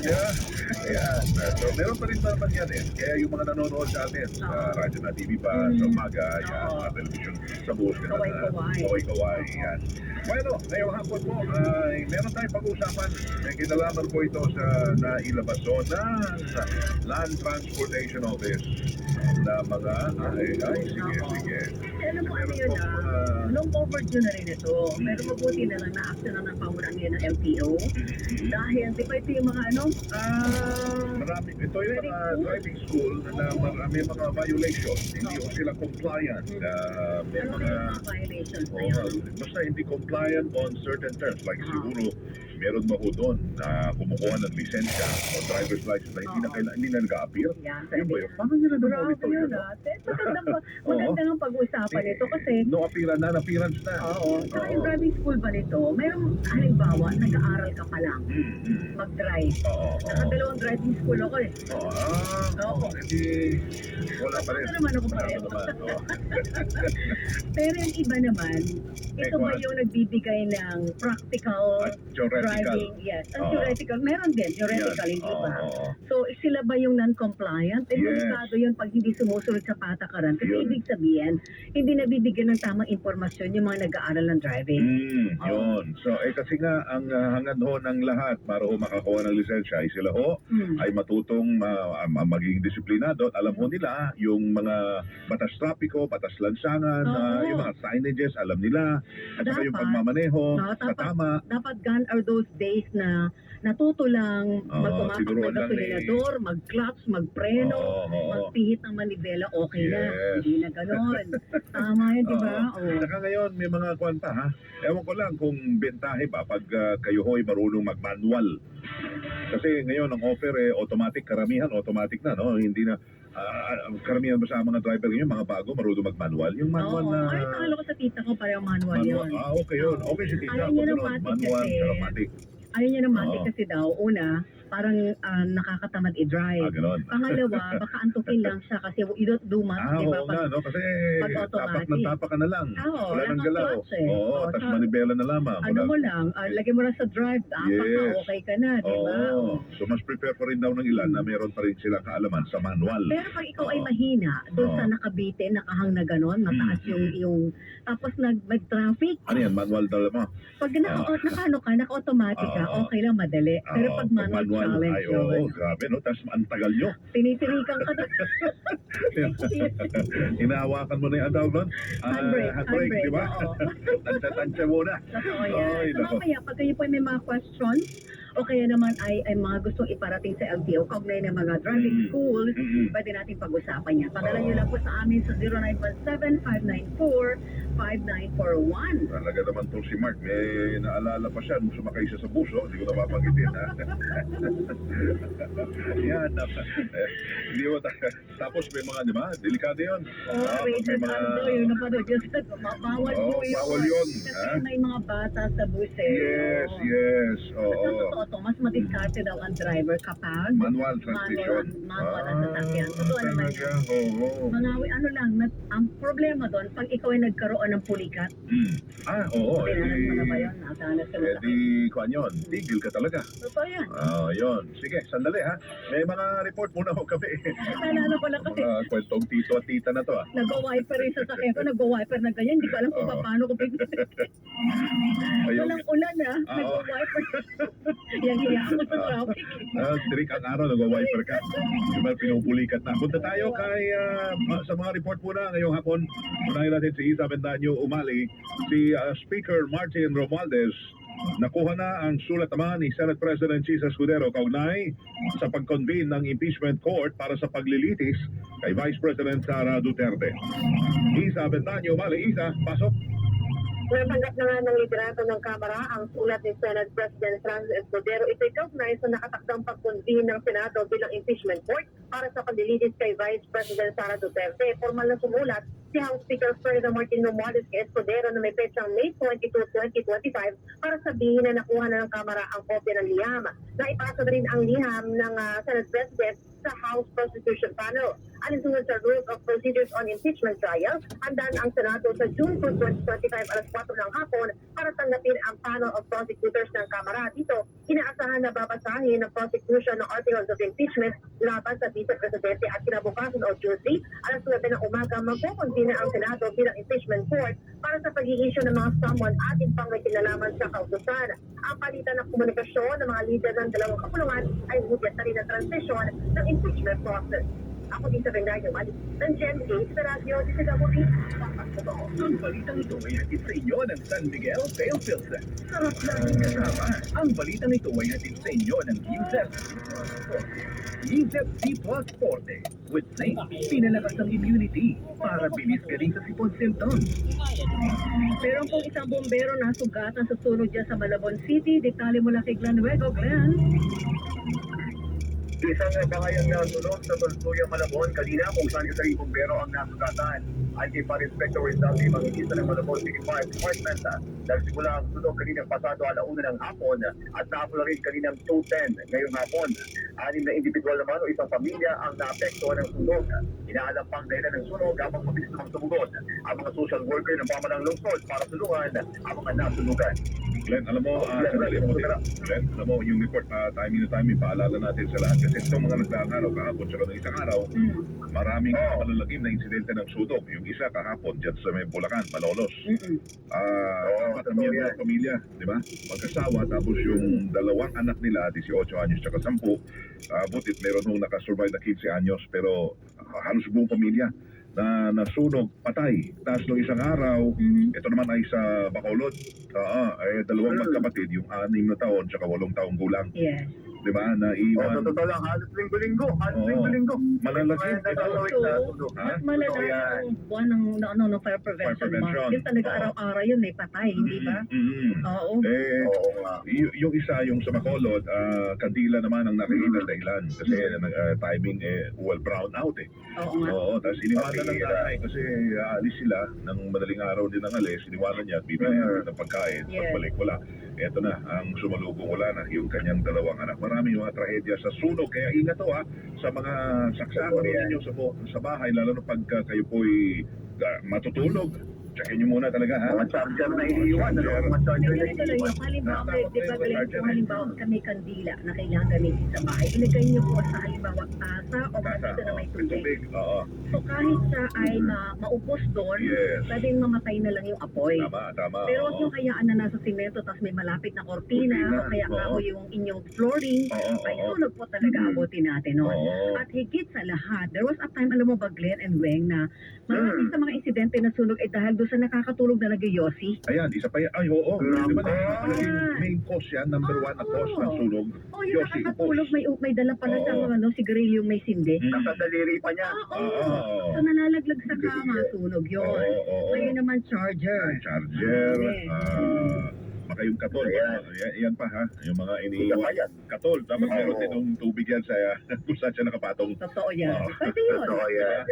Ayan. So, meron pa rin naman yan eh. Kaya yung mga nanonood sa atin, sa radyo na TV pa, sa umaga, yan, Oo. sa television, sa bus, Kaway-kaway. Kaway-kaway, yan. Bueno, ngayong hapon po, ay meron tayong pag-usapan. May kinalaman po ito sa nailabas so ng Land Transportation Office na mga, sige. Ano po ano yun long overdue na rin ito. Pero mabuti na lang na-action na ng pamunan ngayon ng LTO. Dahil, di ba ito yung mga Marami, ito yung mga driving school na may mga violations. Hindi ko sila compliant. May ano mga... yung mga violations na Oo, yun? basta hindi compliant on certain terms. Like siguro, meron ba ho doon na kumukuha ng lisensya o driver's license na hindi na nag-a-appear? Yan, Yun ba sabi. yun? Paano nila Grabe na-monitor yun yun? Maganda nga pag-usapan ito kasi No appearance na. oo. Saka yung driving school ba nito, mayroong halimbawa, nag-aaral ka pa lang, Mm. mag-drive. Oo. Nakadalawang driving school ako eh. Oo. Hindi, wala pa rin. Ano naman ako Wala pareho. naman, oo. Pero yung iba naman, ito ba yung nagbibigay ng practical At theoretical. driving? Yes. Ang Oo. theoretical, meron din. Theoretical, Yan. hindi ba? Oo. So, sila ba yung non-compliant? Eh, Yes. delikado yun pag hindi sumusunod sa patakaran. Kasi Yun. ibig sabihin, hindi nabibigyan ng tamang impormasyon yung mga nag-aaral ng driving. Yun. So, kasi nga, ang hangad ho ng lahat para ho makakuha ng lisensya ay sila ho ay matutong maging disiplinado at alam ho nila yung mga batas trapiko, batas lansangan, Oo. yung mga signages, alam nila. At saka yung Dapat. pagmamaneho, Oo, sa tama. Dapat gone are those days na natuto lang magpumapak siguro ng lang gasolinador, mag-clutch, magpreno, Oo. magpihit ng manibela, okay na. Yes. Hindi na ganon. Tama yun, di ba? Oo. Saka ngayon, may mga kwanta ha. Ewan ko lang kung bentahe ba pag kayo ho'y marunong mag-manual. Kasi ngayon, ang offer automatic, karamihan automatic na, no? Hindi na, karamihan ba sa mga driver ngayon, mga bago, marunong mag-manual? Yung manual Oo. na... Ay, nakalo ko sa tita ko, parang manual yun. Okay yun. Okay si Tita. Ayaw niya ng Ganun, matic manual, kasi. automatic. Ayaw niya ng matic Oo. kasi daw, una, parang nakakatamad i-drive. Ganon. Pangalawa, baka antukin lang siya kasi you don't do much, di ba? Oo nga, no? Kasi pag automatic. tapak na tapak ka na lang. Oo, Wala nang galaw. naka-clutch eh. Oo, Oo, tapos sa- manibela na lamang. Ano mo lang, lagyan mo lang sa drive, Yes. okay ka na, di ba? Oo. So mas prepare pa rin daw ng ilan na meron pa rin silang kaalaman sa manual. Pero pag ikaw ay Oo. mahina, doon sa Oo. nakabite, nakahang na gano'n, mataas yung tapos mag-traffic, Ano yan, manual daw mo? pag naka-automatic ka, Oo. okay lang, madali. Pero Oo, pag manual challenge ay, oo, yun, grabe, no? Tapos ang tagal nyo. tinitirikan ka na. Hinahawakan mo na yung tawag doon? Handbrake, di ba? oo. Tansya-tansya muna. Totoo yan. Ay, So nako. mamaya, pag kayo po may mga questions, o kaya naman ay mga gustong iparating sa LTO, kaugnay ng mga driving Mm. schools, Mm-mm. pwede natin pag-usapan yan. Padala Oo. nyo lang po sa amin sa 0917-594-5941. Talaga naman tong si Mark, may naalala pa siya nung sumakay siya sa buso. Hindi ko napapagitin, ha? Yan. Hindi mo tapos may mga, di ba? Delikado yun. Oh, Rachel Aldo, yung napanood yun sa bawal Oo, po yun. bawal yun, Kasi ha? may mga bata sa bus eh. Yes, Oo. yes. At sa Oo. totoo to, mas madiskarte daw ang driver kapag Manual transmission. manual ang sasakyan. Totoo naman talaga. yan. Oo. Mga ano lang, ang problema doon, pag ikaw ay nagkaroon ng pulikat, Oo. pinanas mo na ba yun? Nasanas ka na sa Di, kuhan yun. Tigil ka talaga. Totoo yan. Yun. Sige, sandali, ha? May mga report muna ho kami. Naalala ko lang kasi, Mga kwentong tito at tita na to, ha? nag-wiper rin sa sakyan ko, nag-wiper na ganyan, hindi ko alam kung Oo. paano ko pipilitin. Ayun. Walang ulan ah, Oo. nag-wiper. Yan, hiya ako sa traffic. Trick ang araw, nag-wiper ka. Diba, pinupulikat na. Punta tayo kay, sa mga report muna ngayong hapon. Unahin natin si Isa Bendaño Umali, si Speaker Martin Romualdez. Nakuha na ang sulat naman ni Senate President Chis Escudero kaugnay sa pag-convene ng impeachment court para sa paglilitis kay Vice President Sara Duterte. Isa Bendaño Umali, Isa, pasok. Natanggap na nga ng liderato ng Kamara ang sulat ni Senate President Francis Escudero. Ito'y kaugnay sa nakatakdang pag-convene ng Senado bilang impeachment court para sa paglilitis kay Vice President Sara Duterte. Formal na sumulat si House Speaker Ferdinand Martin Romualdez kay Escudero na may petsang May 22, 2025 para sabihin na nakuha na ng Kamara ang kopya ng liham. Naipasa na rin ang liham ng Senate President sa House Prosecution Panel. Alinsunod sa Rules of Procedures on Impeachment Trial, handaan ang Senado sa June 2, 2025 alas 4 ng hapon para tanggapin ang panel of prosecutors ng Kamara. Dito, inaasahan na babasahin ng prosecution ng articles of impeachment laban sa Vice Presidente at kinabukasan o Tuesday, alas 9 ng umaga, magkukontina ang Senado bilang impeachment court para sa pag-i-issue ng mga summon at pang may kinalaman sa kautusan. Ang palitan ng komunikasyon ng mga leader ng dalawang kapulungan ay hudyat na rin ang transisyon ng impeachment process. Ako din sa Bendaño, Mali, ng GMA sa radyo, di sa Gabuti. Ang balitang ito ay hatid sa inyo ng San Miguel Sale Pilsen. Sarap laging kasama. Ang balitang ito ay hatid sa inyo ng Ginsep C Plus Forte. With zinc, pinalakas ang immunity para bilis ka rin sa sipon symptoms. Meron pong isang bombero na sugatan sa sunog dyan sa Malabon City. Detalye mula kay Glenn Nuevo. Glenn? Isang bahayang nasunod sa Tulsuyang Malabon kanina kung saan isa rin bumbero ang nasugatan. Ay kay Par Inspector Rizal Mangingisa ng Malabon City Fire Department. Nagsimula ang sunog kaninang pasado alauna ng hapon at naapula rin kaninang 2:10 ngayong hapon. 6 na individual naman o isang pamilya ang naapektuhan ng sunog. Inaalam pang dahilan ng sunog habang mabilis namang sumugod ang mga social worker ng pamalang lungsod para tulungan ang mga nasunugan. Glenn, alam mo, Glenn, alam mo, yung report, timing na timing, paalala natin sa lahat. Kasi itong mga nagdaang araw, kahapon, sa ng isang araw, maraming malalagim na insidente ng sunog. Yung isa kahapon, dyan sa may Bulacan, Malolos. Apat na miyembro ng pamilya, di ba? Magkasawa, tapos yung dalawang anak nila, 18 anyos tsaka 10, butit meron hong nakasurvive na 15 anyos, pero halos buong pamilya na nasunog, patay. Tapos nung isang araw, ito naman ay sa Bacolod. Dalawang magkapatid, yung 6 na taon tsaka 8 taong gulang. Yes. Di ba? Na iwan. Totoo lang, halos linggo-linggo. Malalagim. Mas malala yung buwan ng fire prevention month. Yung talaga araw-araw yun may patay, hindi ba? Oo. Yung isa, yung sa Bacolod, kandila naman ang nakikita dahilan. Kasi timing, brown out eh. Oo nga. Oo, tapos iniwanan ng nanay kasi aalis sila ng madaling araw din ang alis. Iniwanan niya at bibili ng pagkain. Yes. Pagbalik, wala. Eto na, ang sumalubong wala na yung kanyang dalawang anak. marami mga trahedya sa sunog. Kaya ingat to sa mga saksakan ninyo sa bahay, lalo na pagka kayo po'y matutulog. Checkin nyo muna talaga Mga charger na iniiwan. Mga charger na Ganito lang iniiwan. yung halimbawa, di ba, Charger. kung halimbawa kami kandila na kailangan gamitin sa bahay, ilagay niyo po sa halimbawa tasa o ganito na may tubig. Tubig. Oo. So kahit siya ay maupos doon, Yes. pwedeng mamatay na lang yung apoy. Tama. Pero huwag oo. yung hayaan na nasa simento tapos may malapit na kortina Kortina, o kaya oo. ako yung inyong flooring, Oo, ay oo. sunog po talaga abutin natin noon. Oo. At higit sa lahat, there was a time, alam mo ba Glenn and Weng, na marami sa mga insidente na sunog ay dahil doon sa nakakatulog na nag-yosi. Ayan, isa pa yan. Ay, oo. Di ba Ayan. main cause yan? Number one na cause ng sunog. O yung Yosi, nakakatulog, may dala pala Oo. siyang ano, sigarilyo may sindi. Nasa daliri pa niya. Oo. So nalalaglag sa kama, sunog yun. Oo. Ngayon naman charger. Charger. Baka yung katol. Yan pa yung mga Isa pa yan. katol. Tapos Oo. meron din yung tubig yan sa kung saan siya nakapatong. Totoo yan. Oo. Pwede yun. Totoo yan.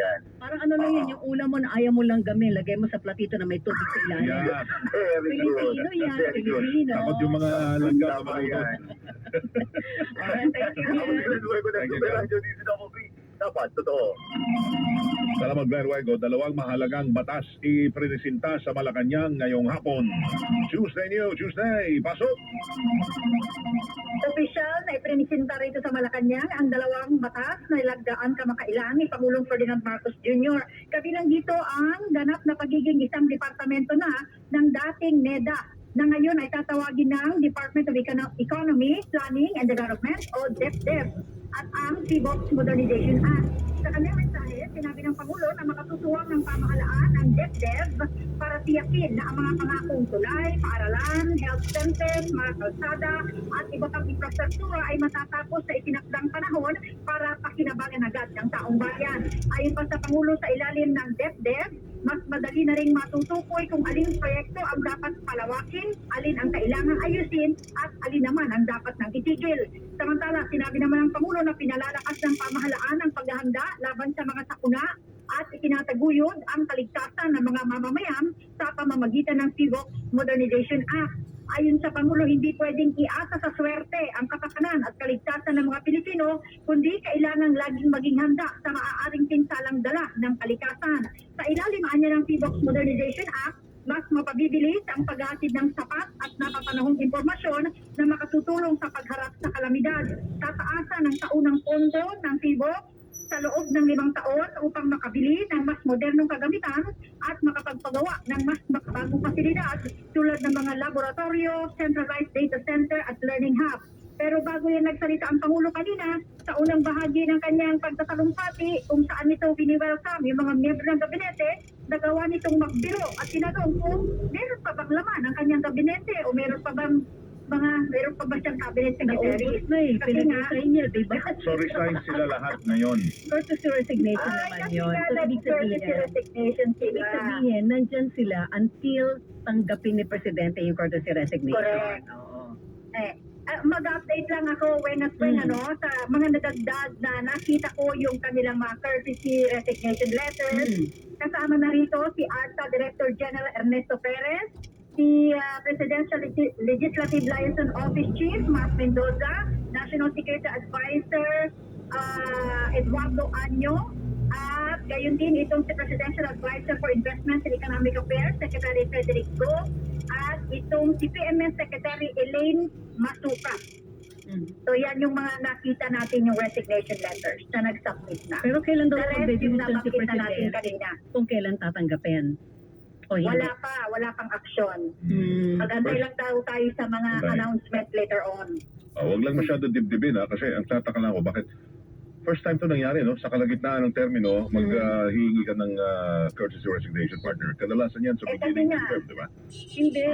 Parang ano lang yan, yung ulam mo na ayaw mo lang gamin, lagay mo sa platito na may tubig sa ilalim. Yan. Very good. Pilipino yan, Very good. Pilipino. Takot yung mga langga. Tama yan. Alright, thank you. Ako ginagawa ko na Thank you, super radio dito na ako. Dapat, totoo. Salamat, Glenn Wego. Dalawang mahalagang batas ipresinta sa Malacanang ngayong hapon. Tuesday New Tuesday. Pasok! Opisyal na iprinisinta rito sa Malacanang ang dalawang batas na ilagdaan kamakailan ni Pangulong Ferdinand Marcos Jr. Kabilang dito ang ganap na pagiging isang departamento na ng dating NEDA na ngayon ay tatawagin ng Department of Economy, Planning and Development o DepDev at ang PBOX Modernization Act. Sa kanyang mensahe, sinabi ng Pangulo na makatutuwang ng pamahalaan ang DepDev para tiyakin na ang mga pangakong tulay, paaralan, health centers, mga kalsada at iba pang infrastruktura ay matatapos sa itinakdang panahon para pakinabangan agad ng taong bayan. Ayon pa sa Pangulo, sa ilalim ng DepDev, mas madali na ring matutukoy kung aling proyekto ang dapat palawakin, alin ang kailangang ayusin, at alin naman ang dapat nang itigil. Samantala, sinabi naman ng Pangulo na pinalalakas ng pamahalaan ang paghahanda laban sa mga sakuna at itinataguyod ang kaligtasan ng mga mamamayan sa pamamagitan ng PBOX Modernization Act. Ayon sa Pangulo, hindi pwedeng iasa sa swerte ang kapakanan at kaligtasan ng mga Pilipino, kundi kailangang laging maging handa sa maaaring pinsalang dala ng kalikasan. Sa ilalim niya ng PBOX Modernization Act, mas mapabibilis ang paghatid ng sapat at napapanahong impormasyon na makatutulong sa pagharap sa kalamidad. Tataasan ng taunang pondo ng PBOX sa loob ng 5 taon upang makabili ng mas modernong kagamitan at makapagpagawa ng mas makabagong pasilidad tulad ng mga laboratorio, centralized data center at learning hub. Pero bago yan nagsalita ang Pangulo kanina, sa unang bahagi ng kanyang pagtatalumpati kung saan nito bini-welcome yung mga miyembro ng gabinete, nagawa nitong magbiro at tinanong kung meron pa bang laman ang kanyang gabinete o meron pa ba siyang cabinet secretary? Naubos na eh, Kasi nga, pinag-resign niya, diba? So resign sila lahat ngayon. Courtesy resignation naman kasi yun. nga, So, ibig nag-courtesy resignation sila. ibig sabihin, nandyan sila until tanggapin ni Presidente yung courtesy resignation. Correct. Oo. Mag-update lang ako when sa mga nadagdag na nakita ko yung kanilang mga courtesy resignation letters. Kasama na rito si ARTA Director General Ernesto Perez, si Presidential Legislative Liaison Office Chief Mas Mendoza, National Security Advisor Eduardo Año, at gayon din itong si Presidential Advisor for Investments and Economic Affairs, Secretary Frederick Go, at itong si PMS Secretary Elaine Masuka. So yan yung mga nakita natin yung resignation letters na nag-submit na. Pero kailan daw The rest yung mag-decision si nabanggit na natin Presidente kanina. kung kailan tatanggapin? O hindi? Wala pang aksyon. Hmm. Mag-antay lang tayo sa mga Okay. announcement later on. Huwag lang masyado dibdibin kasi ang tataka lang ako bakit first time to nangyari sa kalagitnaan ng termino maghihingi ka ng courtesy resignation partner. Kadalasan yan sa Eh, beginning kasi ng nga. term, di ba? Hindi.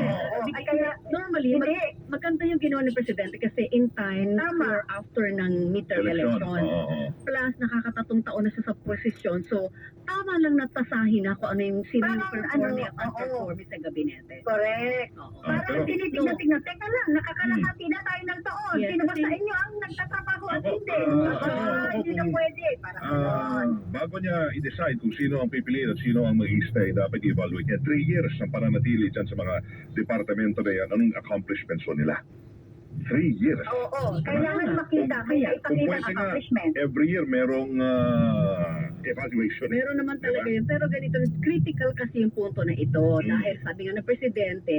Ay, kaya, Normally, hindi. maganda yung ginawa ni Presidente kasi in time Tama. or after ng midterm Election. election. Oo. Plus, nakakatatong taon na siya sa posisyon. So, tama lang natasahin na kung ano yung sino yung Parang performing at oo. unperforming sa gabinete. Correct. Oo. Parang pero- tinitignan, teka lang, nakakalahati na tayo ng taon. Yes, Sino ba kasi- sa inyo ang nagtatrabaho at Ako, hindi? Hindi na kung- pwede. Parang ganon. Bago niya i-decide kung sino ang pipiliin at sino ang mag-i-stay, dapat i-evaluate niya 3 years ang pananatili dyan sa mga departamento na yan. Anong accomplishments nila? 3 years. Oo, kailangan makita, kaya Kung ipakita pwede ang nga, accomplishment. every year merong evaluation. Meron naman talaga yun. Pero ganito, critical kasi yung punto na ito. Dahil sabi nga ng Presidente,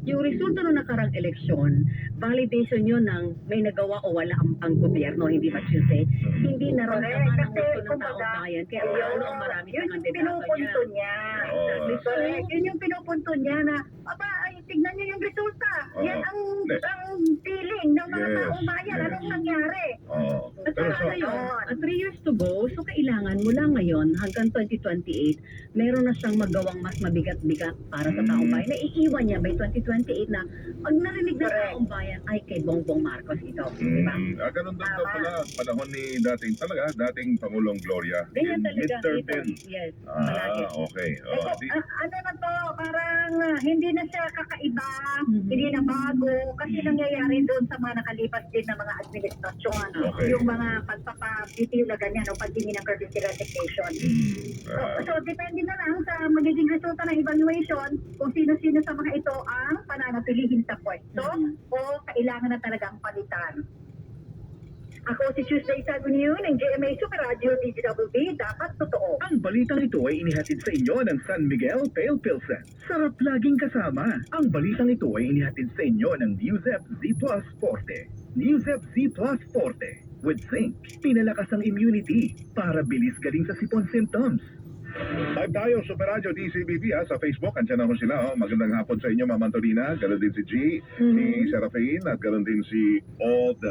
yung resulta ng nakarang eleksyon, validation yun ng may nagawa o wala ang gobyerno, hindi ba Tuesday? Hindi naramdaman ang Kasi, gusto ng taong kumbaga, bayan. Kaya lalo ang marami yun sa yung kandidato pinupunto niya. niya. Oo. Correct. Yun yung pinupunto niya na, ay, tignan niyo yung resulta. Oo. Yan ang feeling ng mga Yes, taong bayan. yes. Anong nangyari? Oo. At Pero saka so, ngayon, 3 years to go, so kailangan mula ngayon hanggang 2028, meron na siyang magawang mas mabigat-bigat para sa taong bayan. Naiiwan niya by 2028 na pag narinig ng taong bayan, ay kay Bongbong Marcos ito. Di ba? ganun din daw pala panahon ni dating Pangulong Gloria. Ganyan In talaga midterm ito. din. Yes, palagi. Okay. Ano na to, parang hindi na siya kakaiba, Mhm. hindi na bago, kasi nangyayari doon sa mga nakalipas din na mga administrasyon. Okay. Yung mga pagpapabitiw na ganyan o paghingi ng courtesy resignation. So, depende na lang sa magiging resulta ng evaluation kung sino-sino sa mga ito ang pananatilihin sa pwesto o kailangan na talagang palitan. Ako si Tuesday Avenue ng GMA Super Radio DGWB, dapat totoo. Ang balitang ito ay inihatid sa inyo ng San Miguel Pale Pilsen. Sarap laging kasama. Ang balitang ito ay inihatid sa inyo ng Newzep Z Plus Forte. Newzep Z Plus Forte. With zinc, pinalakas ang immunity para bilis galing sa sipon symptoms. Live tayo, Super Radio DCBB sa Facebook. Andiyan ako sila. Magandang hapon sa inyo, Ma'am Antonina. Ganon din si G, si Serafine, at ganon din si Old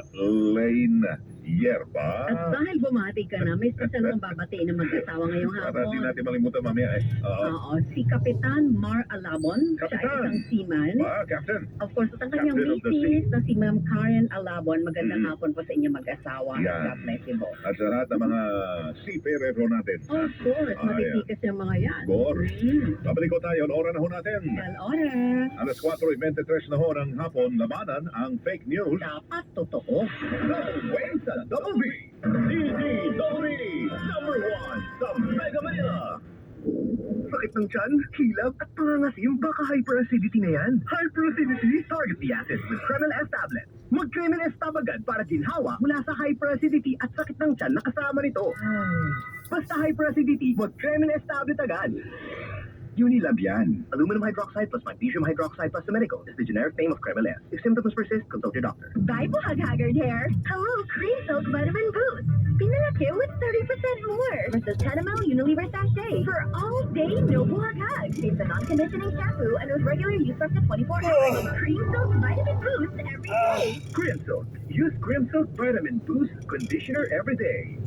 Lane Yerba. At dahil bumati ka na, may special kong babatiin ng mag-asawa ngayong Para di hapon. natin malimutan mamaya eh. Oo, si Kapitan Mar Alabon, siya ay Kapitan. isang seaman. Captain. Of course, at ang kanyang Captain of the misis na si Ma'am Karen Alabon. Magandang Mhm. hapon po sa inyo mag-asawa. Yan. God bless you both. At sa lahat ng mga seafarero natin. Of course, matitikas yung mga yan. Of course. Babalik ko tayo. Oras na ho natin. Well, oras. Alas 4:23 na ho ng hapon, labanan ang fake news. Dapat totoo. No way sa Double B. DDWB, number 1 sa Mega Manila. Sakit ng tiyan, hilab, at pangangasim, baka hyperacidity na yan. Hyperacidity? Target the acid with Kremel S tablets. Mag-Kremel S tab agad para ginhawa mula sa hyperacidity at sakit ng tiyan na kasama nito. Basta hyperacidity, mag-Kremel S tablet agad. Unilab yan. Aluminum hydroxide plus magnesium hydroxide plus Medical is the generic name of Kremel S. If symptoms persist, consult your doctor. Bye, Buhag Haggard Hair. Hello, Cream Silk Vitamin Boost. Pinalaki with 30% more versus 10 ml Unilever sachet for all day no buhag hag. Save the non-conditioning shampoo and with regular use for up to 24 hours. Cream Silk Vitamin Boost every day. Cream Silk. Use Cream Silk Vitamin Boost Conditioner every day.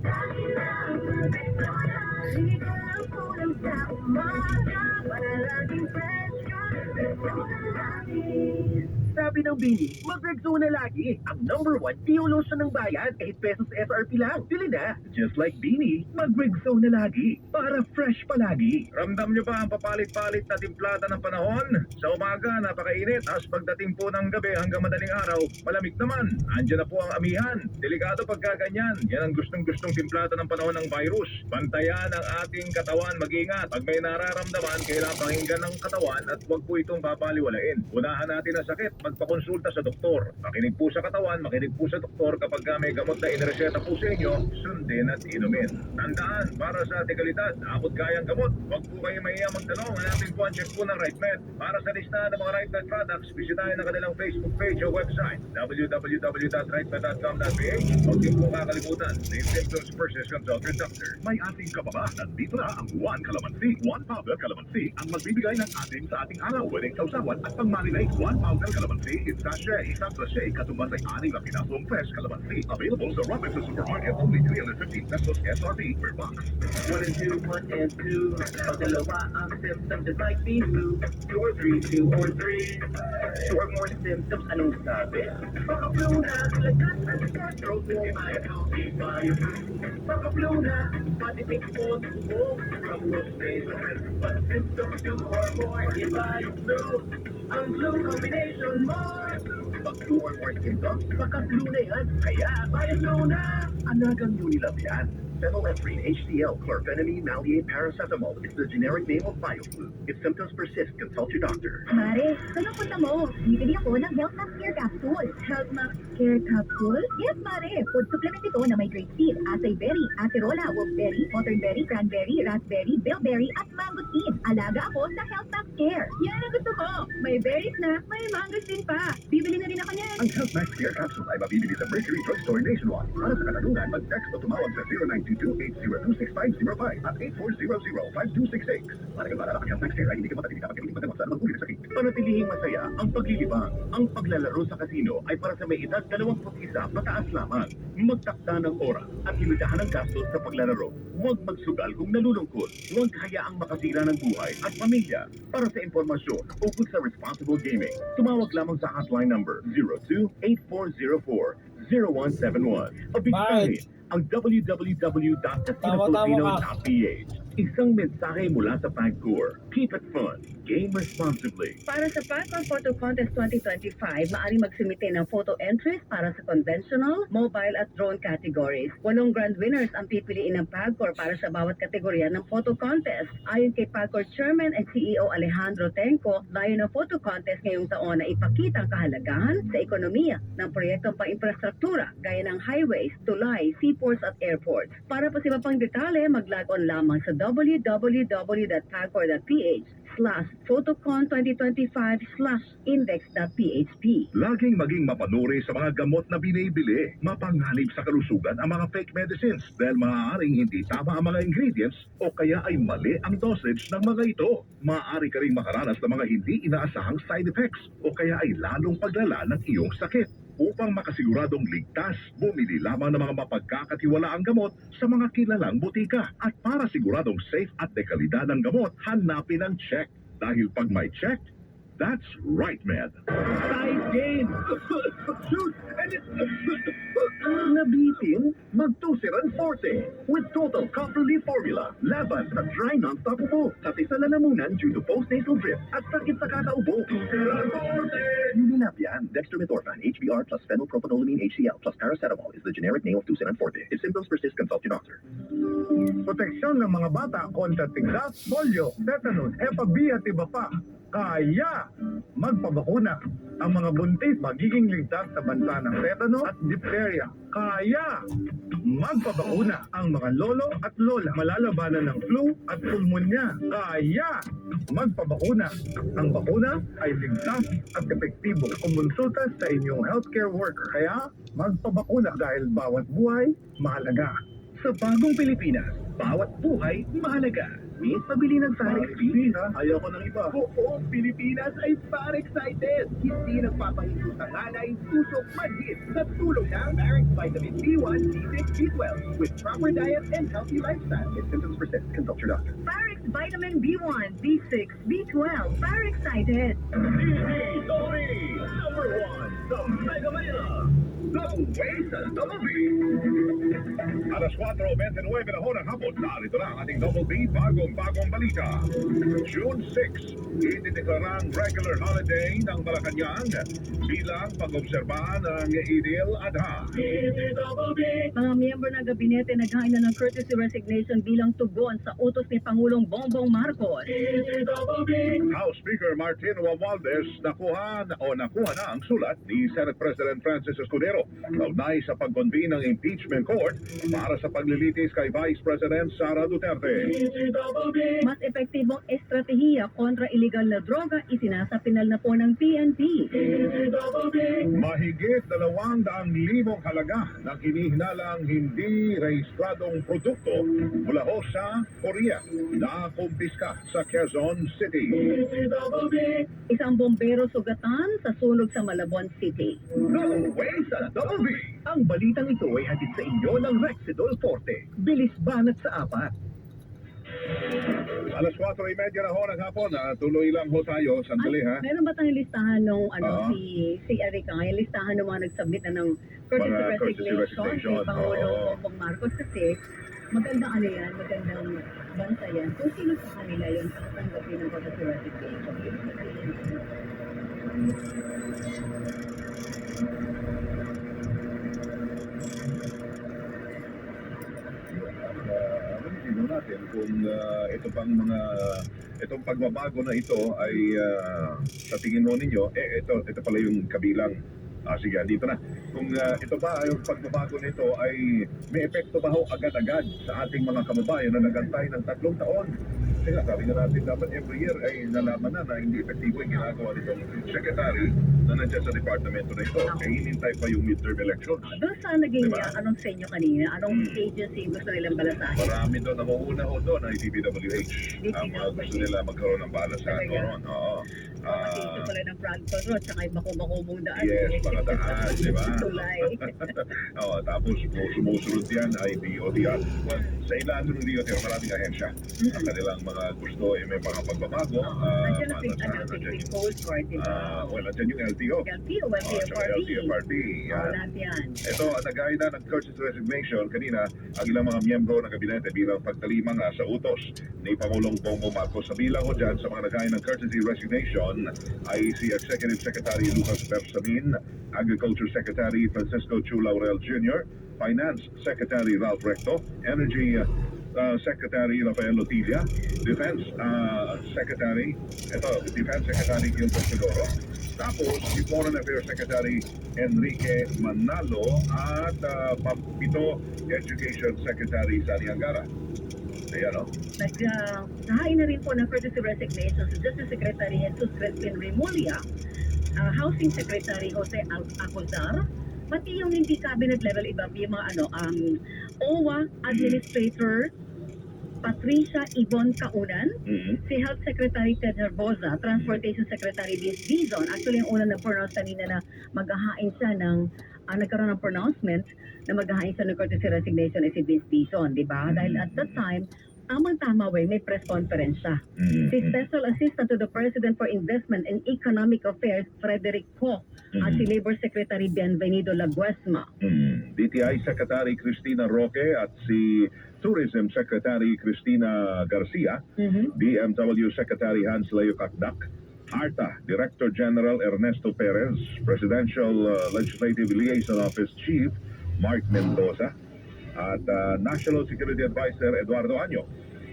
Sabi ng Bini, mag-Rexona lagi. Ang number 1 Dio lotion ng bayan. 8 pesos SRP lang. Bili na. Just like Bini, mag-Rexona lagi. Para fresh palagi. Ramdam nyo ba ang papalit-palit na timplada ng panahon? Sa umaga, napakainit. As pagdating po ng gabi hanggang madaling araw, malamig naman. Andiyan na po ang amihan. Delikado pagkaganyan. Yan ang gustong-gustong timplada ng panahon ng virus. Bantayan ang ating katawan, mag-ingat. Pag may nararamdaman, kailangan pakinggan ng katawan at huwag po itong babaliwalain. Unahan natin ang sakit, magpakonsulta sa doktor. Makinig po sa katawan, makinig po sa doktor kapag may gamot na inireseta po sa inyo, sundin at inumin. Tandaan, para sa tigalidad, abot kayang gamot. Huwag po kayo mahiya magtanong. Hanapin po ang check po ng RightMed. Para sa listahan ng mga RightMed products, bisitahin ang kanilang Facebook page o website, www.rightmed.com.ph. Huwag niyo po kakalimutan, may symptoms persist, consult your doctor. May ating kababa. Nandito na ang One Calamansi. One Powder Calamansi ang magbibigay ng ating sa ating araw. Pwedeng sausawan at pang-marinate. One Powder Calamansi in sachet. Isang sachet katumbas ay 6 na pinasong fresh calamansi. Available sa Robinsons Supermarket. Only 315 pesos SRP per box. 1 and 2, 1 and 2. Pagdalawa ang symptoms just like the flu. 2 or 3, 2 or 3. 2 or more symptoms, anong sabi? Baka flu na, lagat at sore throat mo ay healthy by flu. Baka flu na, pati pick mo, tubo. From those days, but symptoms 2 or more, iba yung flu. Ang flu combination more. Pag 2 or more symptoms, baka flu na yan. Kaya, by flu na. Anagang Unilab yan. Phenylephrine, HCl, chlorphenamine, maleate, paracetamol is the generic name of BioFlu. If symptoms persist, consult your doctor. Mare, saan ang punta mo? Bibili ako ng Health Max Care Capsule. Health Max Care Capsule? Yes, Mare. Food supplement ito na may great seed, acai berry, acerola, wolfberry, butterberry, cranberry, raspberry, bilberry, at mangosteen. Alaga ako sa Health Max Care. Yan ang gusto ko. May berries na, may mangosteen pa. Bibili na rin ako niyan. Ang Health Max Care Capsule ay mabibili sa Mercury Drugstore nationwide. Para sa katanungan, mag-text o tumawag sa 0922-802-6505 at 8400-5266. Mahalagang para ang Health Max Care ay hindi ka matatinig kapag hindi magamot sa anumang uri ng sakit. Panatilihing masaya ang paglilibang. Ang paglalaro sa kasino ay para sa may edad 21 pataas lamang. Magtakda ng oras at limitahan ang gastos sa paglalaro. Huwag magsugal kung nalulungkot. Huwag hayaang makasira ng buhay at pamilya. Para sa impormasyon ukol sa responsible gaming, tumawag lamang sa hotline number 02-8404-0171. Abigsahin ang www.casinofilipino.ph. Isang mensahe mula sa PAGCOR. Keep it fun. Game responsibly. Para sa PAGCOR Photo Contest 2025, maaaring magsumite ng photo entries para sa conventional, mobile at drone categories. 8 grand winners ang pipiliin ng PAGCOR para sa bawat kategorya ng photo contest. Ayon kay PAGCOR Chairman and CEO Alejandro Tenco, layo ng photo contest ngayong taon na ipakita ang kahalagahan sa ekonomiya ng proyektong pang-infrastruktura gaya ng highways, tulay, seaports at airports. Para po sa iba pang detalye, mag-log on lamang sa www.pagcor.ph/photocon2025/index.php. Laging maging mapanuri sa mga gamot na binibili. Mapanganib sa kalusugan ang mga fake medicines dahil maaaring hindi tama ang mga ingredients o kaya ay mali ang dosage ng mga ito. Maaari ka ring makaranas ng mga hindi inaasahang side effects o kaya ay lalong paglala ng iyong sakit. Upang makasiguradong ligtas, bumili lamang ng mga mapagkakatiwalaang gamot sa mga kilalang butika. At para siguradong safe at dekalidad ng gamot, hanapin ang check. Dahil pag may check, that's right, man. Size game! Shoot! And it's... Nabitin? Magtusiran Forte with total copper leaf formula. Laban sa dry non-stop ubo. Pati sa lalamunan due to post-nasal drip at sakit sa kakaubo. Tusiran Forte! Unilap yan. Dextromethorphan, HBr plus phenylpropanolamine HCl plus paracetamol is the generic name of Tusiran Forte. If symptoms persist, consult your doctor. Proteksyon ng mga bata kontra tiglas, polio, tetanus, Hep B at iba pa. Kaya magpabakuna. Ang mga buntis magiging ligtas sa bansa ng tetanus at diphtheria. Kaya magpabakuna. Ang mga lolo at lola malalabanan ng flu at pulmonya. Kaya magpabakuna. Ang bakuna ay ligtas at epektibo. Kumonsulta sa inyong healthcare worker. Kaya magpabakuna dahil bawat buhay mahalaga. Sa bagong Pilipinas, bawat buhay mahalaga. Miss, pabili ng Farex Feed. Ayaw ko ng iba. Oo, Pilipinas ay Farex excited. Hindi nagpapahinto sa nganay, tusok, manhid sa tulong ng Farex Vitamin B1, B6, B12 with proper diet and healthy lifestyle. If symptoms persist, consult your doctor. Parix Vitamin B1, B6, B12. Parix excited. Sorry! Number 1 sa Mega Manila. The Way sa Double B. Alas 4:29 na ho ng hapon, narito na ang ating Double B bagong balita. June 6, idineklarang regular holiday ng Malacanang bilang pag-obserba ng Idil Adha. Mga miyembro ng gabinete naghain na ng courtesy resignation bilang tugon sa utos ni Pangulong Bongbong Marcos. House Speaker Martin Romualdez nakuha na ang sulat ni Senate President Francis Escudero kaugnay sa pag-convene ng impeachment court para sa paglilitis kay Vice President Sara Duterte. Mas epektibong estratehiya kontra illegal na droga isinasapinal na po ng PNP. Mahigit 200,000 halaga ng hinihinalang hindi rehistradong produkto mula ho sa Korea na kumpiska sa Quezon City. Isang bombero sugatan sa sunog sa Malabon City. The Way sa Double B. Ang balitang ito ay hatid sa inyo ng Rexidol Forte. Bilis banat sa apat. Alas 4:30 na ho ng hapon. Tuloy lang ho tayo. Sandali ha. Meron ba tayong listahan nung Oo. si Erica? Yung listahan ng mga nagsubmit na ng courtesy Mga courtesy resignation resignation, ni Pangulong oo. Bongbong Marcos kasi magandang ano yan, magandang bansa yan. Kung sino sa kanila yung tatanggapin ng courtesy resignation. natin kung itong pagbabago na ito ay sa tingin mo ninyo, ito pala yung kabilang. Sige, dito na. Kung ito ba, yung pagbabago nito ay may epekto ba ho agad-agad sa ating mga kababayan na nagantay ng 3 taon? Kasi nga, sabi nga natin dapat every year ay nalaman na hindi epektibo yung ginagawa nitong secretary na nandiyan sa departamento na ito. Kaya hinintay pa yung midterm elections. Doon sa naging Diba? anong sa inyo kanina, anong agency gusto nilang balasahin? Marami doon, namuna ho doon ay DPWH. Ang gusto nila magkaroon ng balasahan Talaga? doon. Oo. Kasi ito pala ng Frankfurt Road, saka yung makumong daan. Yes, mga daan, di ba? Tulay. Tapos sumusunod yan ay DOTR. Well, sa ilalim ng DOTR, maraming ahensya. Ang kanilang mga gusto ay may mga pagbabago. Nandiyan na Nandiyan Philippine Coast Guard, di ba? well, nandiyan yung LTO. LTO, Tsaka LTFRD. LTFRD. Yan. Lahat yan. Ito, nagaya na ng courtesy resignation kanina ang ilang mga miyembro ng kabinete bilang pagtalima nga sa utos ni Pangulong Bongbong Marcos. Sa bilang ko dyan sa mga nagaya ng courtesy resignation ay si Executive Secretary Lucas Bersamin, Agriculture Secretary Francisco Chu Laurel Jr., Finance Secretary Ralph Recto, Energy Secretary Rafael Lotilla, Defense Secretary Gilbert Sigoro, tapos si Foreign Affairs Secretary Enrique Manalo at Pampito Education Secretary Sani Angara. Ayan o. Nagsahain na rin po ng courtesy resignation si Justice Secretary Jesus Crispin Remulla, Housing Secretary Jose Acozar, pati yung hindi cabinet level iba yung mga OWA Administrator Patricia Yvonne Kaunan, si Health Secretary Ted Herbosa, Transportation Secretary Vince Dizon. Actually, yung una na-pronounce kanina na maghahain siya ng, nagkaroon ng pronouncement na maghahain siya ng courtesy resignation ay si Vince Dizon, di ba? Dahil at that time, tamang-tama may press conference siya. Si Special Assistant to the President for Investment and Economic Affairs, Frederick Poe, at si Labor Secretary Bienvenido Laguesma. DTI Secretary Cristina Roque at si Tourism Secretary Cristina Garcia, BMW Secretary Hans Leo Kakdak, ARTA Director General Ernesto Perez, Presidential Legislative Liaison Office Chief Mark Mendoza, at National Security Advisor Eduardo Año.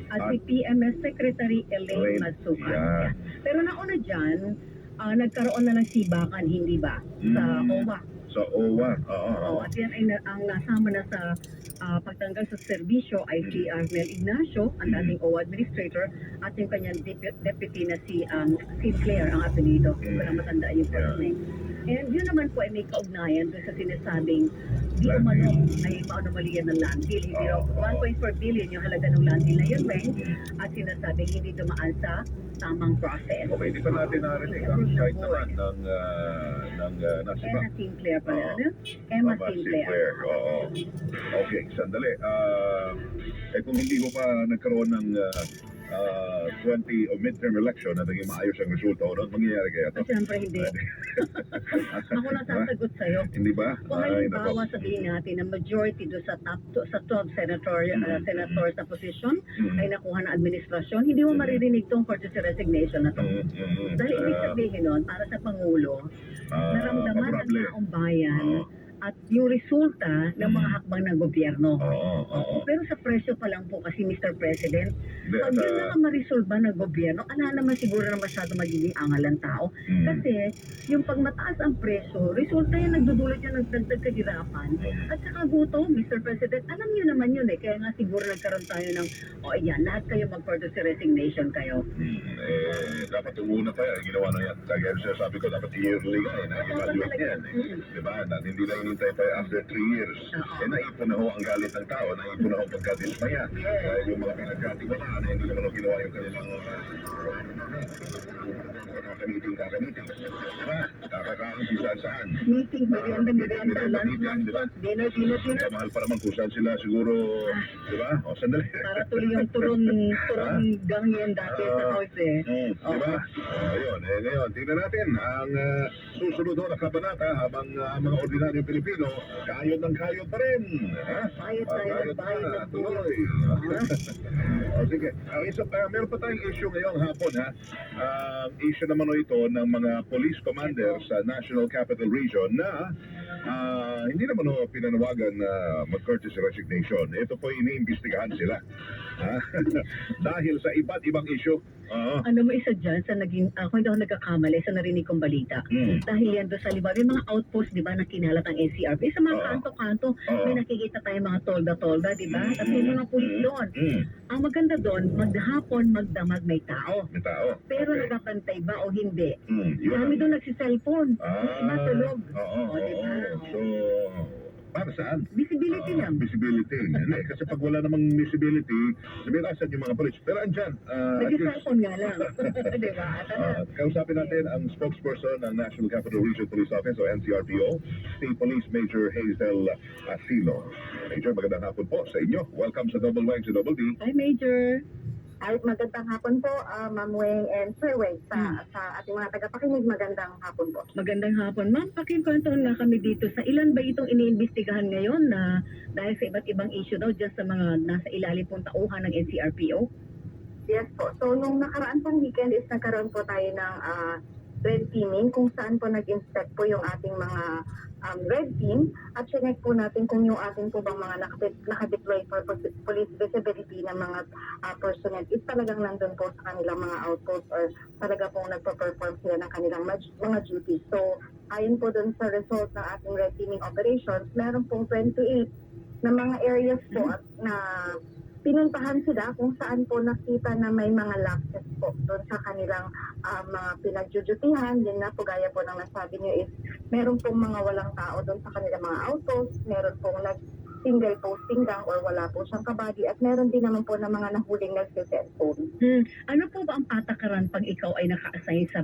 At si PMS Secretary Elaine Elaine, Matsukan. yeah. Pero nauna dyan, nagkaroon na ng sibakan, hindi ba? Sa OWA. Sa OWA, oo. At yan ay ang nasama na sa pagtanggal sa serbisyo ay si Arnel Ignacio, ang dating OWA Administrator, at yung kanyang deputy na si Sinclair, ang apelido. Kung walang matandaan yung first name. And yun naman po ay may kaugnayan doon sa sinasabing di umano ay maanomalyan ng land deal. Hindi raw 1.4 billion yung halaga ng land deal na yun, at sinasabing hindi dumaan sa tamang process. Okay, di pa natin narinig ang site naman ng nasiba. Emma Sinclair pala, ano? Emma Sinclair. Oo. Okay, sandali. Kung hindi ko pa nagkaroon ng 20 o midterm election na naging maayos ang resulta, ano mangyayari kaya ito? Siyempre hindi. Ako na sasagot sa'yo. Hindi ba? Kung halimbawa sabihin natin na majority do sa 12 senator sa position ay nakuha ng administrasyon, hindi mo maririnig tong courtesy resignation na to. Dahil ibig sabihin nun, para sa Pangulo, naramdaman ng taong bayan at yung resulta ng mga hakbang ng gobyerno. Pero sa presyo pa lang po kasi, Mr. President, pag yun na ang ma-resolve ng gobyerno, naman siguro na masyado magiging angal ang tao. Kasi yung pag mataas ang presyo, resulta yan, nagdudulot yan ng dagdag kahirapan. At saka gutom, Mr. President, alam niyo naman yun Kaya nga siguro nagkaroon tayo ng, ayan, lahat kayo mag-courtesy resignation kayo. Dapat yung una pa yan, ginawa na yan. Kaya sabi ko, dapat yearly na-evaluate yan. Diba? Hindi na hinintay pa after 3 years. Naipon na ho ang galit ng tao, naipon na ho pagkadismaya. Dahil yung mga pinagkatiwalaan, hindi naman ho ginawa yung kanilang kakamiting. Diba? Kakakain si saan. Meeting, merienda, lunch, dinner. Mahal pa naman kung saan sila siguro, diba? Sandali. Para tuloy yung turon gang yan dati sa house Diba? Ayun. Ngayon, tingnan natin ang susunod na kabanata habang mga ordinaryong Pilipino, kayod ng kayod pa rin. Bayad na tuloy. Sige. Meron pa tayong issue ngayong hapon, ha? Issue naman ito ng mga police commanders sa National Capital Region na hindi naman pinanawagan na mag-courtesy resignation. Ito po iniimbestigahan sila. Dahil sa iba't ibang issue. Oo. Ano mo isa dyan sa naging, kung hindi ako nagkakamali sa narinig kong balita. Mm. Dahil yan doon sa liba, may mga outpost, di ba, na kinalat ng NCRP. Sa mga Oo. kanto-kanto, Oo. may nakikita tayo mga tolda-tolda, di ba? Tapos may mga pulis doon. Ang maganda doon, maghapon, magdamag may tao. May tao. Pero Okay. nagpapantay ba o hindi? Yun. Kami doon nagsiselfone. Yung iba tulog. Oo. O, di ba? So, para saan? Visibility lang. Visibility. Hindi, kasi pag wala namang visibility, nabirasan yung mga polis. Pero andyan, Nag-cellphone nga lang. Di ba? At ano, kausapin natin ang spokesperson ng National Capital Region Police Office o NCRPO, State Police Major Hazel Asilo. Major, magandang hapon po sa inyo. Welcome sa Double Y to Double D. Hi, Major. Ay, magandang hapon po, Ma'am Weng and Sir Weng. Sa ating mga tagapakinig, magandang hapon po. Magandang hapon. Ma'am, pakikwentuhan nga kami dito sa ilan ba itong iniimbestigahan ngayon na dahil sa iba't ibang issue daw dyan sa mga nasa ilalim pong tauhan ng NCRPO? Yes po. So, nung nakaraan pang weekend is nagkaroon po tayo ng red teaming kung saan po nag-inspect po yung ating mga red team at chinek po natin kung yung ating po bang mga nakadeploy for police visibility ng mga personnel is talagang nandun po sa kanilang mga outpost or talaga pong nagpo-perform sila ng kanilang mga duties. So, ayon po dun sa result ng ating red teaming operations, meron pong 28 na mga areas po at na pinuntahan sila kung saan po nakita na may mga lapses po doon sa kanilang mga pinagjujutihan. Yun na po, gaya po ng nasabi niyo is meron pong mga walang tao doon sa kanilang mga autos, meron pong single posting lang or wala po siyang kabady at meron din naman po na mga nahuling nagsiselfone. Ano po ba ang patakaran pag ikaw ay naka-assign sa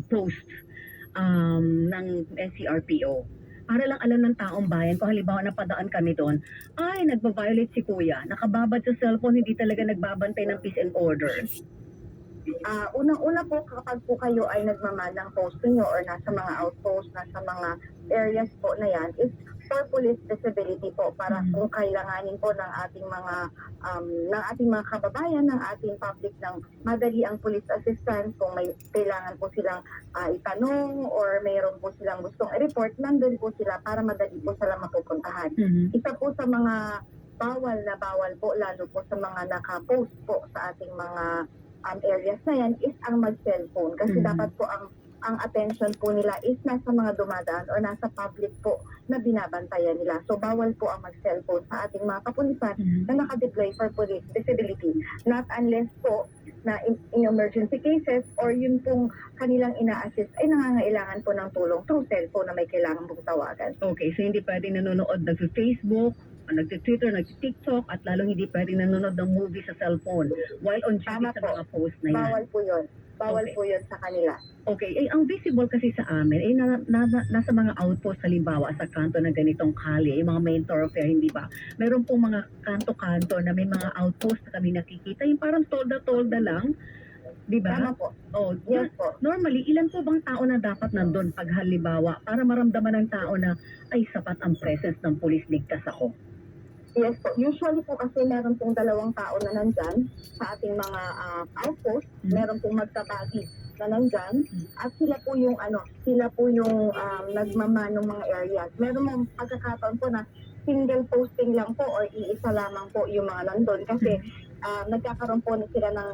post ng NCRPO? Para lang alam ng taong bayan, kung halimbawa napadaan kami doon, ay, nagbabiolate si kuya, nakababad sa cellphone, hindi talaga nagbabantay ng peace and order. Unang-una po, kapag po kayo ay nagmaman ng post niyo or nasa mga outpost, nasa mga areas po na yan, is for police visibility po para kung kailanganin po ng ating mga kababayan, ng ating public ng madali ang police assistance, kung may kailangan po silang itanong or mayroon po silang gustong i-report, nandun po sila para madali po sila mapupuntahan. Isa po sa mga bawal po, lalo po sa mga naka-post po sa ating mga areas na yan, is ang mag-cellphone. Kasi dapat po ang attention po nila is nasa mga dumadaan or nasa public po na binabantayan nila. So, bawal po ang mag-cellphone sa ating mga kapulisan na nakadeploy for police visibility. Not unless po na in emergency cases or yun pong kanilang ina-assist ay nangangailangan po ng tulong through cellphone na may kailangan pong tawagan. Okay, so hindi pwede nanonood ng Facebook, nag-Twitter, nag-TikTok, at lalong hindi pwede nanonood ng movie sa cellphone while on duty Tama sa po. mga post na yan. Bawal po yun. Bawal Okay. po yun sa kanila. Okay, ang visible kasi sa amin, nasa mga outpost, halimbawa sa kanto ng ganitong kali, yung mga main thoroughfare, hindi ba? Meron pong mga kanto-kanto na may mga outpost na kami nakikita, yung parang tolda-tolda lang, di ba? Tama po. Oh, Yes po. normally, ilan po bang tao na dapat nandun pag halimbawa para maramdaman ng tao na ay sapat ang presence ng pulis, ligtas ako? Yes po. Usually po kasi meron pong 2 tao na nandyan sa ating mga outpost. Meron pong magkabagi na nandyan. At sila po yung nagmama ng mga areas. Meron mong pagkakataon po na single posting lang po or iisa lamang po yung mga nandun. Kasi nagkakaroon po na sila ng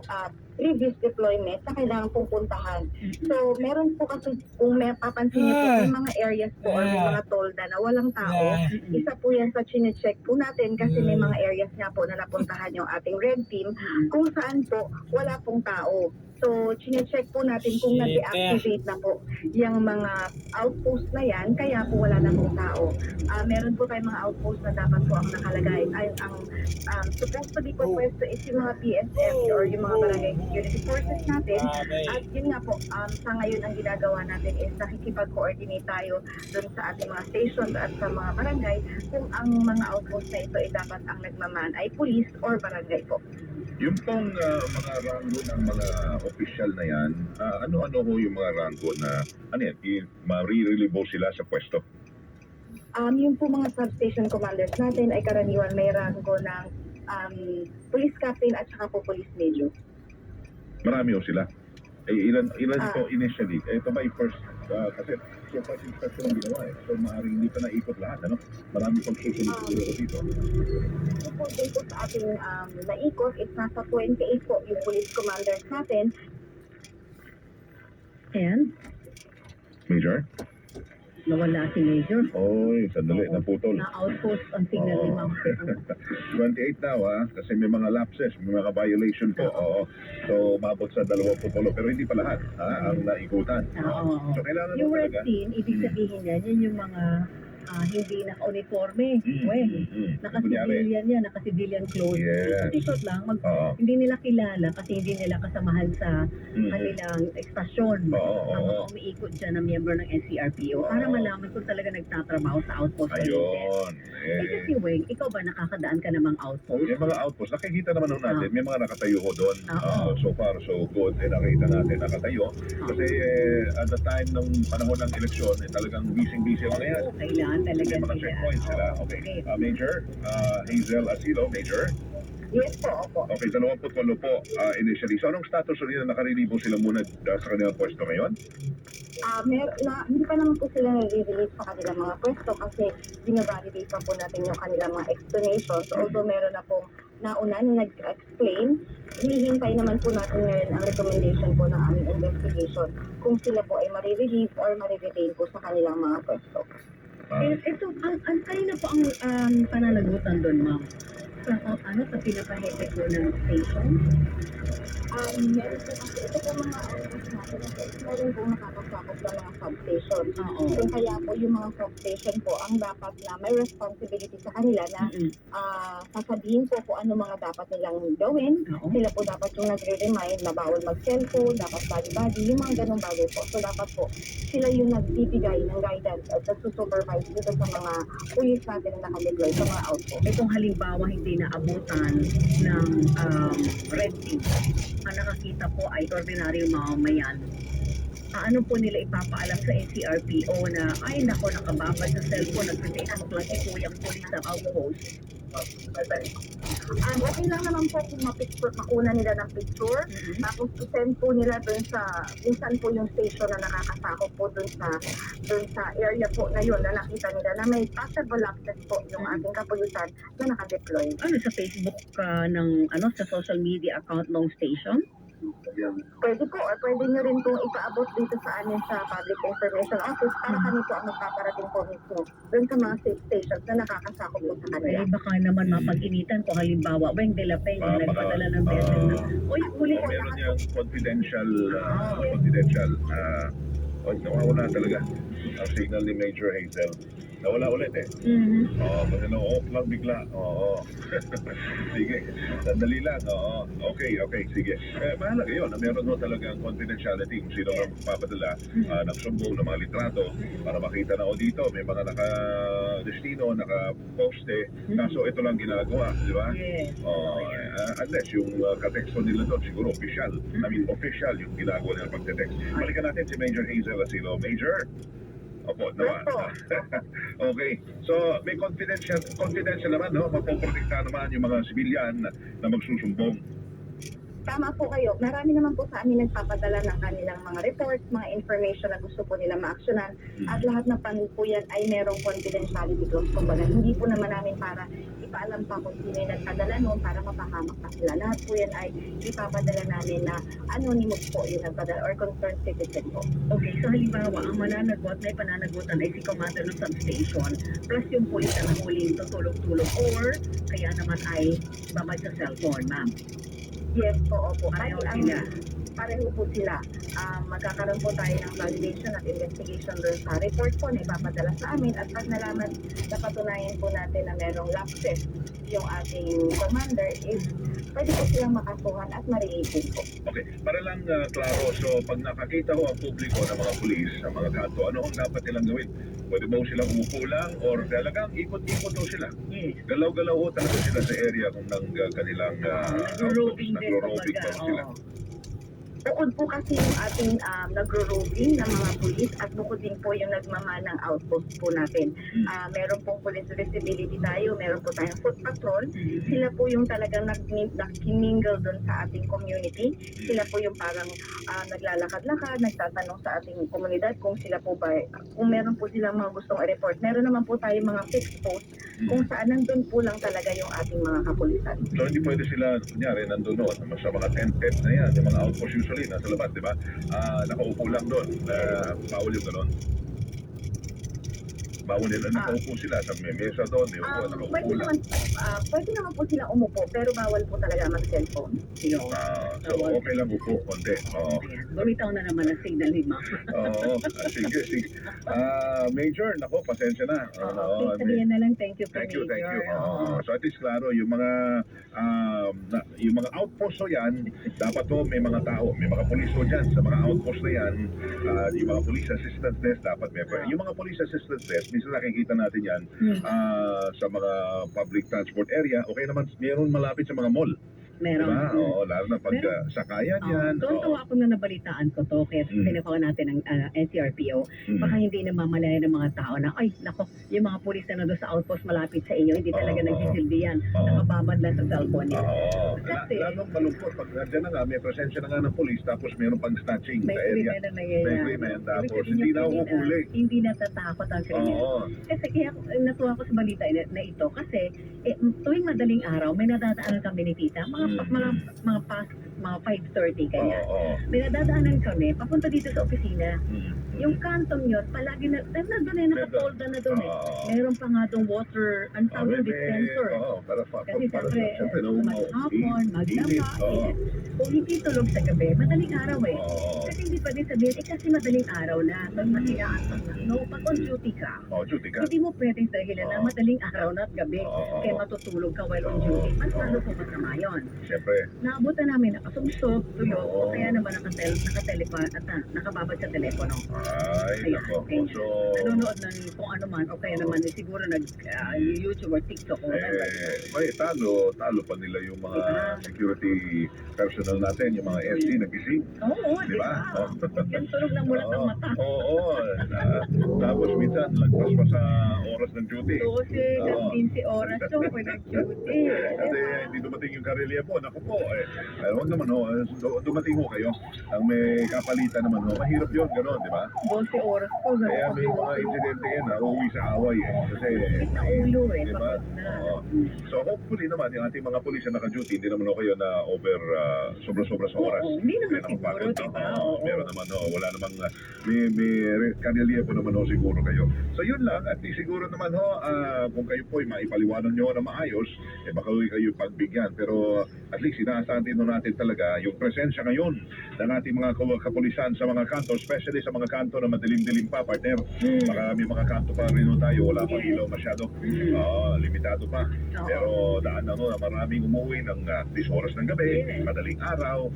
previous deployment na kailangan pong puntahan. So, meron po kasi, kung may papansin niyo po, may mga areas po or may mga tolda na walang tao. Isa po yan sa chinecheck po natin kasi may mga areas nga po na napuntahan yung ating red team kung saan po wala pong tao. So, chinecheck po natin kung nag-deactivate na po yung mga outpost na yan, kaya po wala na pong tao. Meron po tayong mga outpost na dapat po ang nakalagay. Ang supposed to be po pwesto is yung mga PSF or yung mga barangay security forces natin. At yun nga po, sa ngayon ang ginagawa natin is nakikipag-coordinate tayo dun sa ating mga stations at sa mga barangay kung ang mga outpost na ito ay dapat ang nagmaman ay police or barangay po. Yung pong mga ranggo ng mga opisyal na yan, ano-ano ho yung mga ranggo na, marirelieve sila sa pwesto? Yung po mga substation commanders natin ay karaniwan may ranggo ng police captain at saka po police major. Marami ho sila. Ilan po initially? Ito ba yung first Kasi so far inspection ang ginawa eh. So maaaring hindi pa naikot lahat, ano? Marami pang susunod siguro dito. Ito po din po sa ating naikot, it's nasa 28 po yung police commanders natin. And Major? nawala si Major. Oy, sandali, naputol. Na-outpost ang signal ni Ma'am. 28 daw kasi may mga lapses, may mga violation po. Oo. So, mabot sa 28 pero hindi pa lahat ang naikutan. Oo. So, kailangan Yung mo red talaga. team, ibig sabihin yan yung mga hindi naka-uniforme. Naka-civilian yan, naka-civilian clothes. Yes. T-shirt lang, Oo. hindi nila kilala kasi hindi nila kasamahan sa kanilang estasyon. Oo, Ang mga oo. umiikot dyan na miyembro ng NCRPO para Oo. malaman kung talaga nagtatrabaho sa outpost. Ayun. Kasi Weng, ikaw ba nakakadaan ka namang outpost? Yung mga outpost, nakikita naman natin, may mga nakatayo ko doon. Oo. So far, so good. Nakita natin nakatayo. Kasi at the time ng panahon ng eleksyon, talagang busy-busy ang mga yan. Kailangan talaga May mga checkpoints sila. Okay. Major, Hazel Asilo, Major. Yes po, opo. Okay, 28 po initially. So anong status ulit na nakarelibo sila muna sa kanilang pwesto ngayon? Hindi pa naman po sila nare-release sa kanilang mga pwesto kasi binavalidate pa po natin yung kanilang mga explanations. Although meron na pong nauna na nag-explain, hihintay naman po natin ngayon ang recommendation po ng aming investigation kung sila po ay marirelieve or mariretain po sa kanilang mga pwesto. Ito, ang kanina po ang pananagutan doon, ma'am. Sa pinapahete po ng station? Meron po kasi ito po mga outpost natin kasi meron po nakakasakop ng mga substation. Oo. So kaya po yung mga substation po ang dapat na may responsibility sa kanila na sasabihin po kung ano mga dapat nilang gawin. Oo. Sila po dapat yung nagre-remind na bawal mag-cellphone, dapat body-body, yung mga ganong bagay po. So dapat po sila yung nagbibigay ng guidance at nagsusupervise dito sa mga pulis natin na nakadeploy sa mga outpost. Itong halimbawa hindi naabutan ng red team, ang nakakita po ay ordinaryong mamamayan. Ano po nila ipapaalam sa NCRPO na ay nako nakababad sa cellphone, nagpe-Facebook lang si Kuyang Pulis sa outpost. Okay lang naman po kung makuna nila ng picture, tapos i-send po nila dun sa, minsan po yung station na nakakasakop po dun sa area po na yun na nakita nila na may possible access po yung ating kapulisan na nakadeploy. Ano sa Facebook sa social media account ng station? Pwede po or pwede nyo rin pong ipaabot dito sa amin sa Public Information Office para kami po ang magpaparating po mismo dun sa mga safe stations na nakakasakop po sa kanila. Baka naman mapag-initan ko halimbawa, Weng de la Peña, nagpadala ng message na, uy, huli O meron niyang confidential, nawawala talaga ang signal ni Major Hazel. Nawala ulit eh. Kasi na-off lang bigla. Oo. Sige, sandali lang. Oo. Okay, sige. Mahalaga yun na meron mo talagang confidentiality kung sino ang magpapadala ng sumbong, ng mga litrato para makita na dito may mga naka-destino, naka-poste. Kaso ito lang ginagawa, di ba? Yes. Unless yung kateksto nila doon siguro official yung ginagawa nila pagte-text. Balikan natin si Major Hazel Asilo. Major? Opo, naman. Okay. So, may confidential naman, no? Mapoprotekta naman yung mga sibilyan na magsusumbong. Tama po kayo. Marami naman po sa amin nagpapadala ng kanilang mga reports, mga information na gusto po nila ma-actionan. At lahat ng panel po yan ay merong confidentiality clause. Kumbaga, hindi po naman namin para ipaalam pa kung sino yung nagpadala noon para mapahamak pa sila. Lahat po yan ay ipapadala namin na anonymous po yung nagpadala or concerned citizen po. Okay, so halimbawa, ang mananagot na ipananagutan ay si Commander ng substation plus yung pulis na nahuling tutulog-tulog or kaya naman ay babad sa cellphone, ma'am. Yes po, opo. Pareho sila. Pareho po sila. Magkakaroon po tayo ng validation at investigation doon sa report po na ipapadala sa amin at pag nalaman, napatunayan po natin na merong lapses yung ating commander is pwede po silang makasuhan at ma-release po. Okay, para lang klaro, so pag nakakita ho ang publiko ng mga pulis sa mga kanto, ano ang dapat nilang gawin? Pwede ba silang umupo lang or talagang ikot-ikot ho sila? Yes. Galaw-galaw ho talaga sila sa area kung ng kanilang Nag-roving din, nag-roving kumbaga. ba sila? Bukod po kasi yung ating nagro-roving ng mga pulis at bukod din po yung nagmamanang outpost po natin. Meron pong police visibility tayo, meron po tayong foot patrol. Sila po yung talagang nagkimingle doon sa ating community. Sila po yung parang naglalakad-lakad, nagtatanong sa ating komunidad kung sila po ba, kung meron po silang mga gustong i-report. Meron naman po tayo mga fixed post kung saan nandun po lang talaga yung ating mga kapulisan. So hindi pwede sila, kunyari, nandun doon, sa mga tent na yan, yung mga outpost usually, nasa labas, di ba? Nakaupo lang doon, bawal yung gano'n. Bawal nila, nakaupo sila sa may mesa doon, di ba? Nakaupo lang. Pwede naman po sila umupo, pero bawal po talaga mag-cellphone. So okay lang upo, konti. Oo. Bumitaw na naman ang signal ni Ma'am. Oo, sige. Major, nako, pasensya na. Please sabihin na lang, thank you po, Thank you. Major. So at least klaro, yung mga outpost o yan, dapat to may mga tao, may mga pulis o dyan sa mga outpost na yan, yung mga police assistance desk dapat may. Yung mga police assistance desk, minsan nakikita natin yan sa mga public transport area, okay naman, meron malapit sa mga mall. Meron. Diba? Oo, lalo na pag sakayan yan. Tuwan-tuwa ako na nabalitaan ko to kaya pinagawa natin ng NCRPO. Baka hindi namamalaya ng mga tao na, ay, nako, yung mga pulis na nandun sa outpost malapit sa inyo, hindi talaga nagsisilbi yan. Nakababad lang sa cellphone nila. Lalong malungkot. Pag nandiyan na nga, may presensya na nga ng pulis, tapos meron pang snatching sa area. May krimen, tapos hindi na huhuli. Hindi natatakot ang krimen. Kasi kaya natuwa ko sa balita na ito kasi tuwing madaling araw, may nadadaanan kami ni Tita, mga past mga 5:30 kanya. May nadadaanan kami, papunta dito sa opisina. Yung canton yun, palagi na, nandun nakapolda na doon Meron pa nga doon water, ang tawag dispenser. Kasi siyempre, maghapon, magdama, kung hindi tulog sa gabi, madaling araw Kasi hindi pwede sabihin, kasi madaling araw na, pag masiyaan na. No, pag on duty ka, hindi mo pwedeng sabihin na madaling araw na at gabi, kaya matutulog ka while on duty. Mas lalo po masama yun. Siyempre. Naabutan namin nakasumsog, tuyo, o kaya naman nakatelefon at nakababad sa telepono. Ay, nako. So, nanonood ng kung ano man, o kaya naman siguro nag-YouTube or TikTok o may talo pa nila yung mga security personnel natin, yung mga SC nagising. Oo, di ba? Yung tulog na mulat ang mata. Oo. Tapos minsan, lagpas pa sa oras ng duty. 12, 15 oras to, pwede nag-duty. Kasi hindi dumating yung karelya po. Naku po, huwag naman dumating ho kayo. Ang may kapalitan naman mahirap yun, gano'n, di ba? 12 oras po. Kaya may mga insidente yan, uuwi sa away Kasi, sa ulo di ba? So hopefully naman, yung ating mga pulis na naka-duty, hindi naman kayo na over sobra-sobra sa oras. Hindi naman siguro, di ba? Meron naman, wala namang, may kanilya po naman siguro kayo. So yun lang, at least siguro naman kung kayo po ay maipaliwanag nyo na maayos, baka kayo pagbigyan. Pero at least inaasahan din natin talaga yung presensya ngayon ng ating mga kapulisan sa mga kanto, especially sa mga kanto na madilim-dilim pa, partner. Baka may mga kanto pa rin tayo, wala pang ilaw masyado. Limitado pa. Pero daan na maraming umuwi ng 10 oras ng gabi, madaling araw.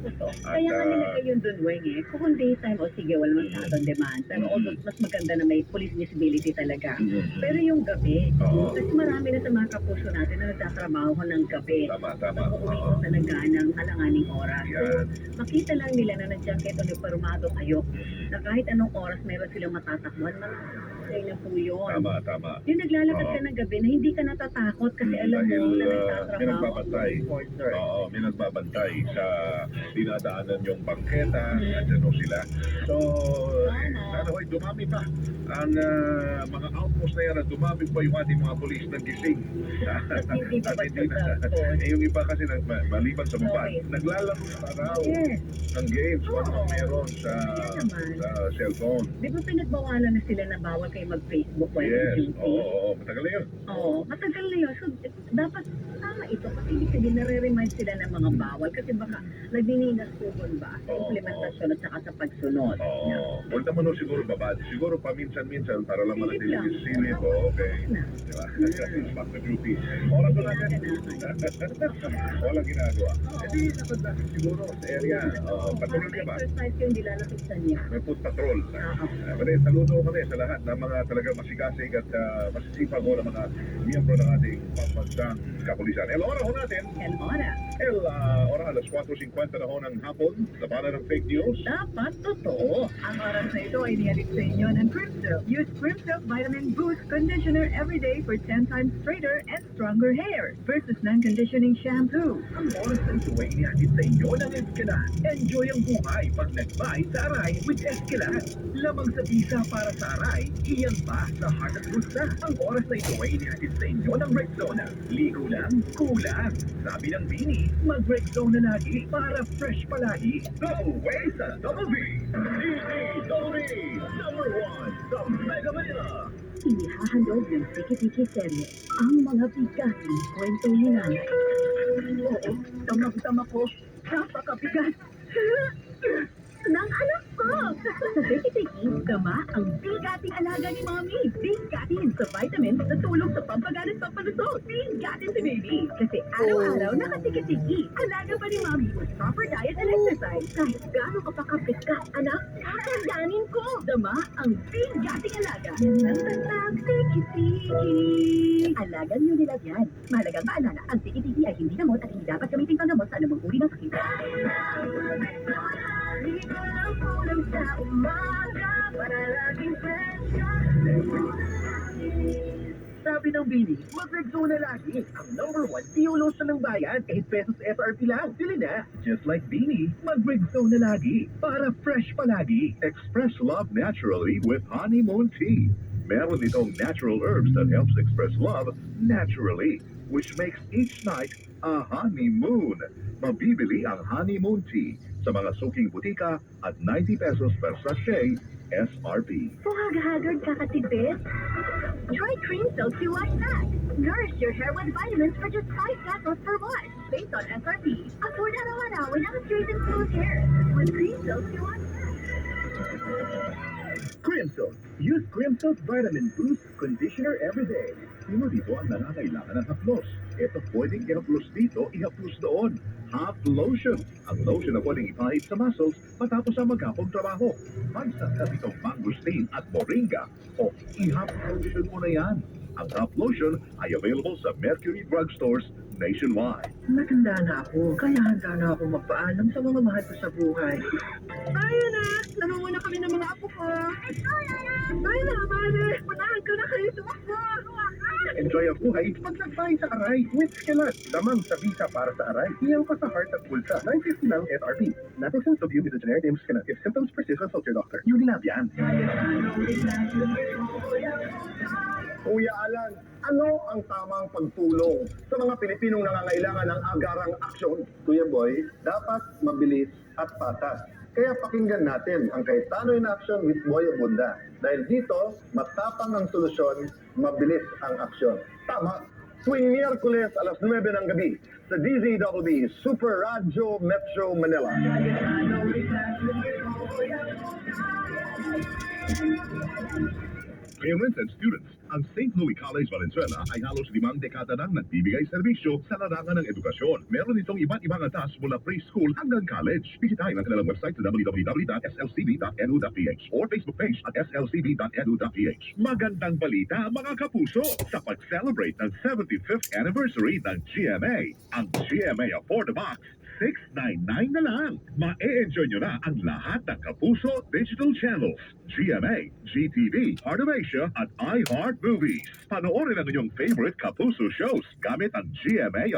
Kaya nga nilagay yun doon, Weng, kung daytime, o sige, wala masyadong demand. Pero mas maganda na may police visibility talaga. Pero yung gabi, kasi marami na sa mga kapuso natin na nagtatrabaho ng gabi. Tama. Uuwi ko talaga ng alanganing oras. So, makita lang nila na nandiyan kayo uniformado kayo. Na kahit anong oras meron silang matatakbuhan, malakay na po yun. Tama. Yung naglalakad ka ng gabi na hindi ka natatakot kasi alam mo na nagtatrabaho. May nagbabantay sa dinadaanan yung bangketa, andyan sila. So, sana hoy, dumami pa ang mga outpost na yan at dumami pa yung ating mga polis na gising. Hindi pa pagkatapos. Yung iba kasi maliban sa baba, naglalaro sa araw ng games, ano meron sa cellphone. Di ba pinagbawalan na sila na bawal kayo mag-Facebook while on duty? Oo, matagal na yun. Oo, matagal na yun. So, dapat tama ito kasi ibig sabihin nare-remind sila ng mga bawal kasi baka nagdininas po ba sa implementasyon at saka sa pagsunod. Huwag naman siguro babad. Siguro paminsan-minsan para lang manatiling silip. Okay. Diba? Back to duty. Oras na natin. Walang ginagawa. Hindi nakad natin siguro sa area. Patrol ka ba? Exercise yung dilalapitan niya. May foot patrol. Saludo kami sa lahat ng mga talaga masigasig at masisipag o ng mga miyembro ng ating pambansang kapulisan. Bilisan. El Hora ho natin. El Hora. Ora alas 4:50 na ho ng hapon. Labanan ng fake news. Dapat totoo. Ang oras na ito ay niyalit sa inyo ng Crimsilk. Use Crimsilk Vitamin Boost Conditioner every day for 10 times straighter and stronger hair versus non-conditioning shampoo. Ang oras na ito ay inihatid sa inyo ng Eskelan. Enjoy ang buhay pag nag-buy sa Aray with Eskelan. Lamang sa visa para sa Aray, iyan pa sa Heart at Gusta. Ang oras na ito ay inihatid sa inyo ng Rexona. Ligo lang, kulang. Sabi ng Bini, mag-Rexona lagi para fresh palagi. Go away sa Double B! DDWB! Number 1 sa Mega Manila! Inihahandog ng Tiki-Tiki serye ang mga bigating kwento ni Nanay. Oo, damag-dama ko. Napakabigat. Ng anak ko! Sa Tiki-Tiki, dama ang bigating alaga ni Mami. Bigatin sa vitamins na tulong sa pampagaan at pampalusog. Bigatin si Baby. Kasi araw-araw nakatiki-tiki. Alaga pa ni Mami with proper diet and exercise. Kahit gano'n ka pa kapigat, anak, tatandaanin ko. Dama ang bigating alaga. Nagtatag, Tiki-Tiki. Alagang yun nila yan. Mahalagang maalala, ang Tiki-Tiki ay hindi gamot at hindi dapat gamitin panggamot sa anumang uri ng sakit. Sabi ng Bini, mag-Rexona lagi. Ang number 1 Dio lotion ng bayan, 8 pesos FRP lang. Bili na. Just like Bini, mag-Rexona lagi. Para fresh palagi. Express love naturally with honeymoon tea. Meron itong natural herbs that helps express love naturally, which makes each night a honeymoon. Mabibili ang honeymoon tea sa mga suking butika at 90 pesos per sachet SRP. Haggard kakatipid? Try Cream Silk to Wash Max. Nourish your hair with vitamins for just 5 pesos per wash. Based on SRP. Afford araw-araw without straight and smooth hair. With Cream Silk to Wash Max. Crimsilk. Use Crimsilk Vitamin Boost Conditioner every day. Sino dito ang nangangailangan ng haplos? Ito pwedeng i-haplos dito, i-haplos doon. Half lotion. Ang lotion na pwedeng ipahid sa muscles matapos ang maghapong trabaho. Magsasas itong mangosteen at moringa o i-half lotion mo na yan. Ang half lotion ay available sa Mercury Drugstores nationwide. Matanda na ako, kaya handa na ako magpaalam sa mga mahal ko sa buhay. Tayo na! Nanungo na kami ng mga apo ko. Tayo na, Mane! Manahan ka na kayo tumakbo! Enjoy ang buhay pag nag-buy sa Aray with Eskelan. Lamang sa visa para sa Aray, iyan pa sa Heart at Pulsa. 950 lang SRP. Naproxen sodium with the generic name Eskelan. If symptoms persist, consult your doctor. Unilab yan. Kuya Alan, ano ang tamang pagtulong sa mga Pilipinong nangangailangan ng agarang aksyon? Kuya Boy, dapat mabilis at patas. Kaya pakinggan natin ang Cayetano in Action with Boy Abunda. Dahil dito, matapang ang solusyon, mabilis ang aksyon. Tama, tuwing Miyerkules alas 9 ng gabi sa DZWB Super Radyo Metro Manila. Parents and students, ang St. Louis College Valenzuela ay halos 5 dekada nang nagbibigay serbisyo sa larangan ng edukasyon. Meron itong iba't ibang atas mula preschool hanggang college. Bisitahin ang kanilang website sa www.slcb.edu.ph or Facebook page at slcb.edu.ph. Magandang balita mga kapuso sa pag-celebrate ng 75th anniversary ng GMA. Ang GMA Afford the Box, $699 na lang. Ma-e-enjoy nyo na ang lahat ng Kapuso Digital Channels, GMA, GTV, Heart of Asia, at iHeart Movies. Panoorin ang inyong favorite Kapuso shows gamit ang GMA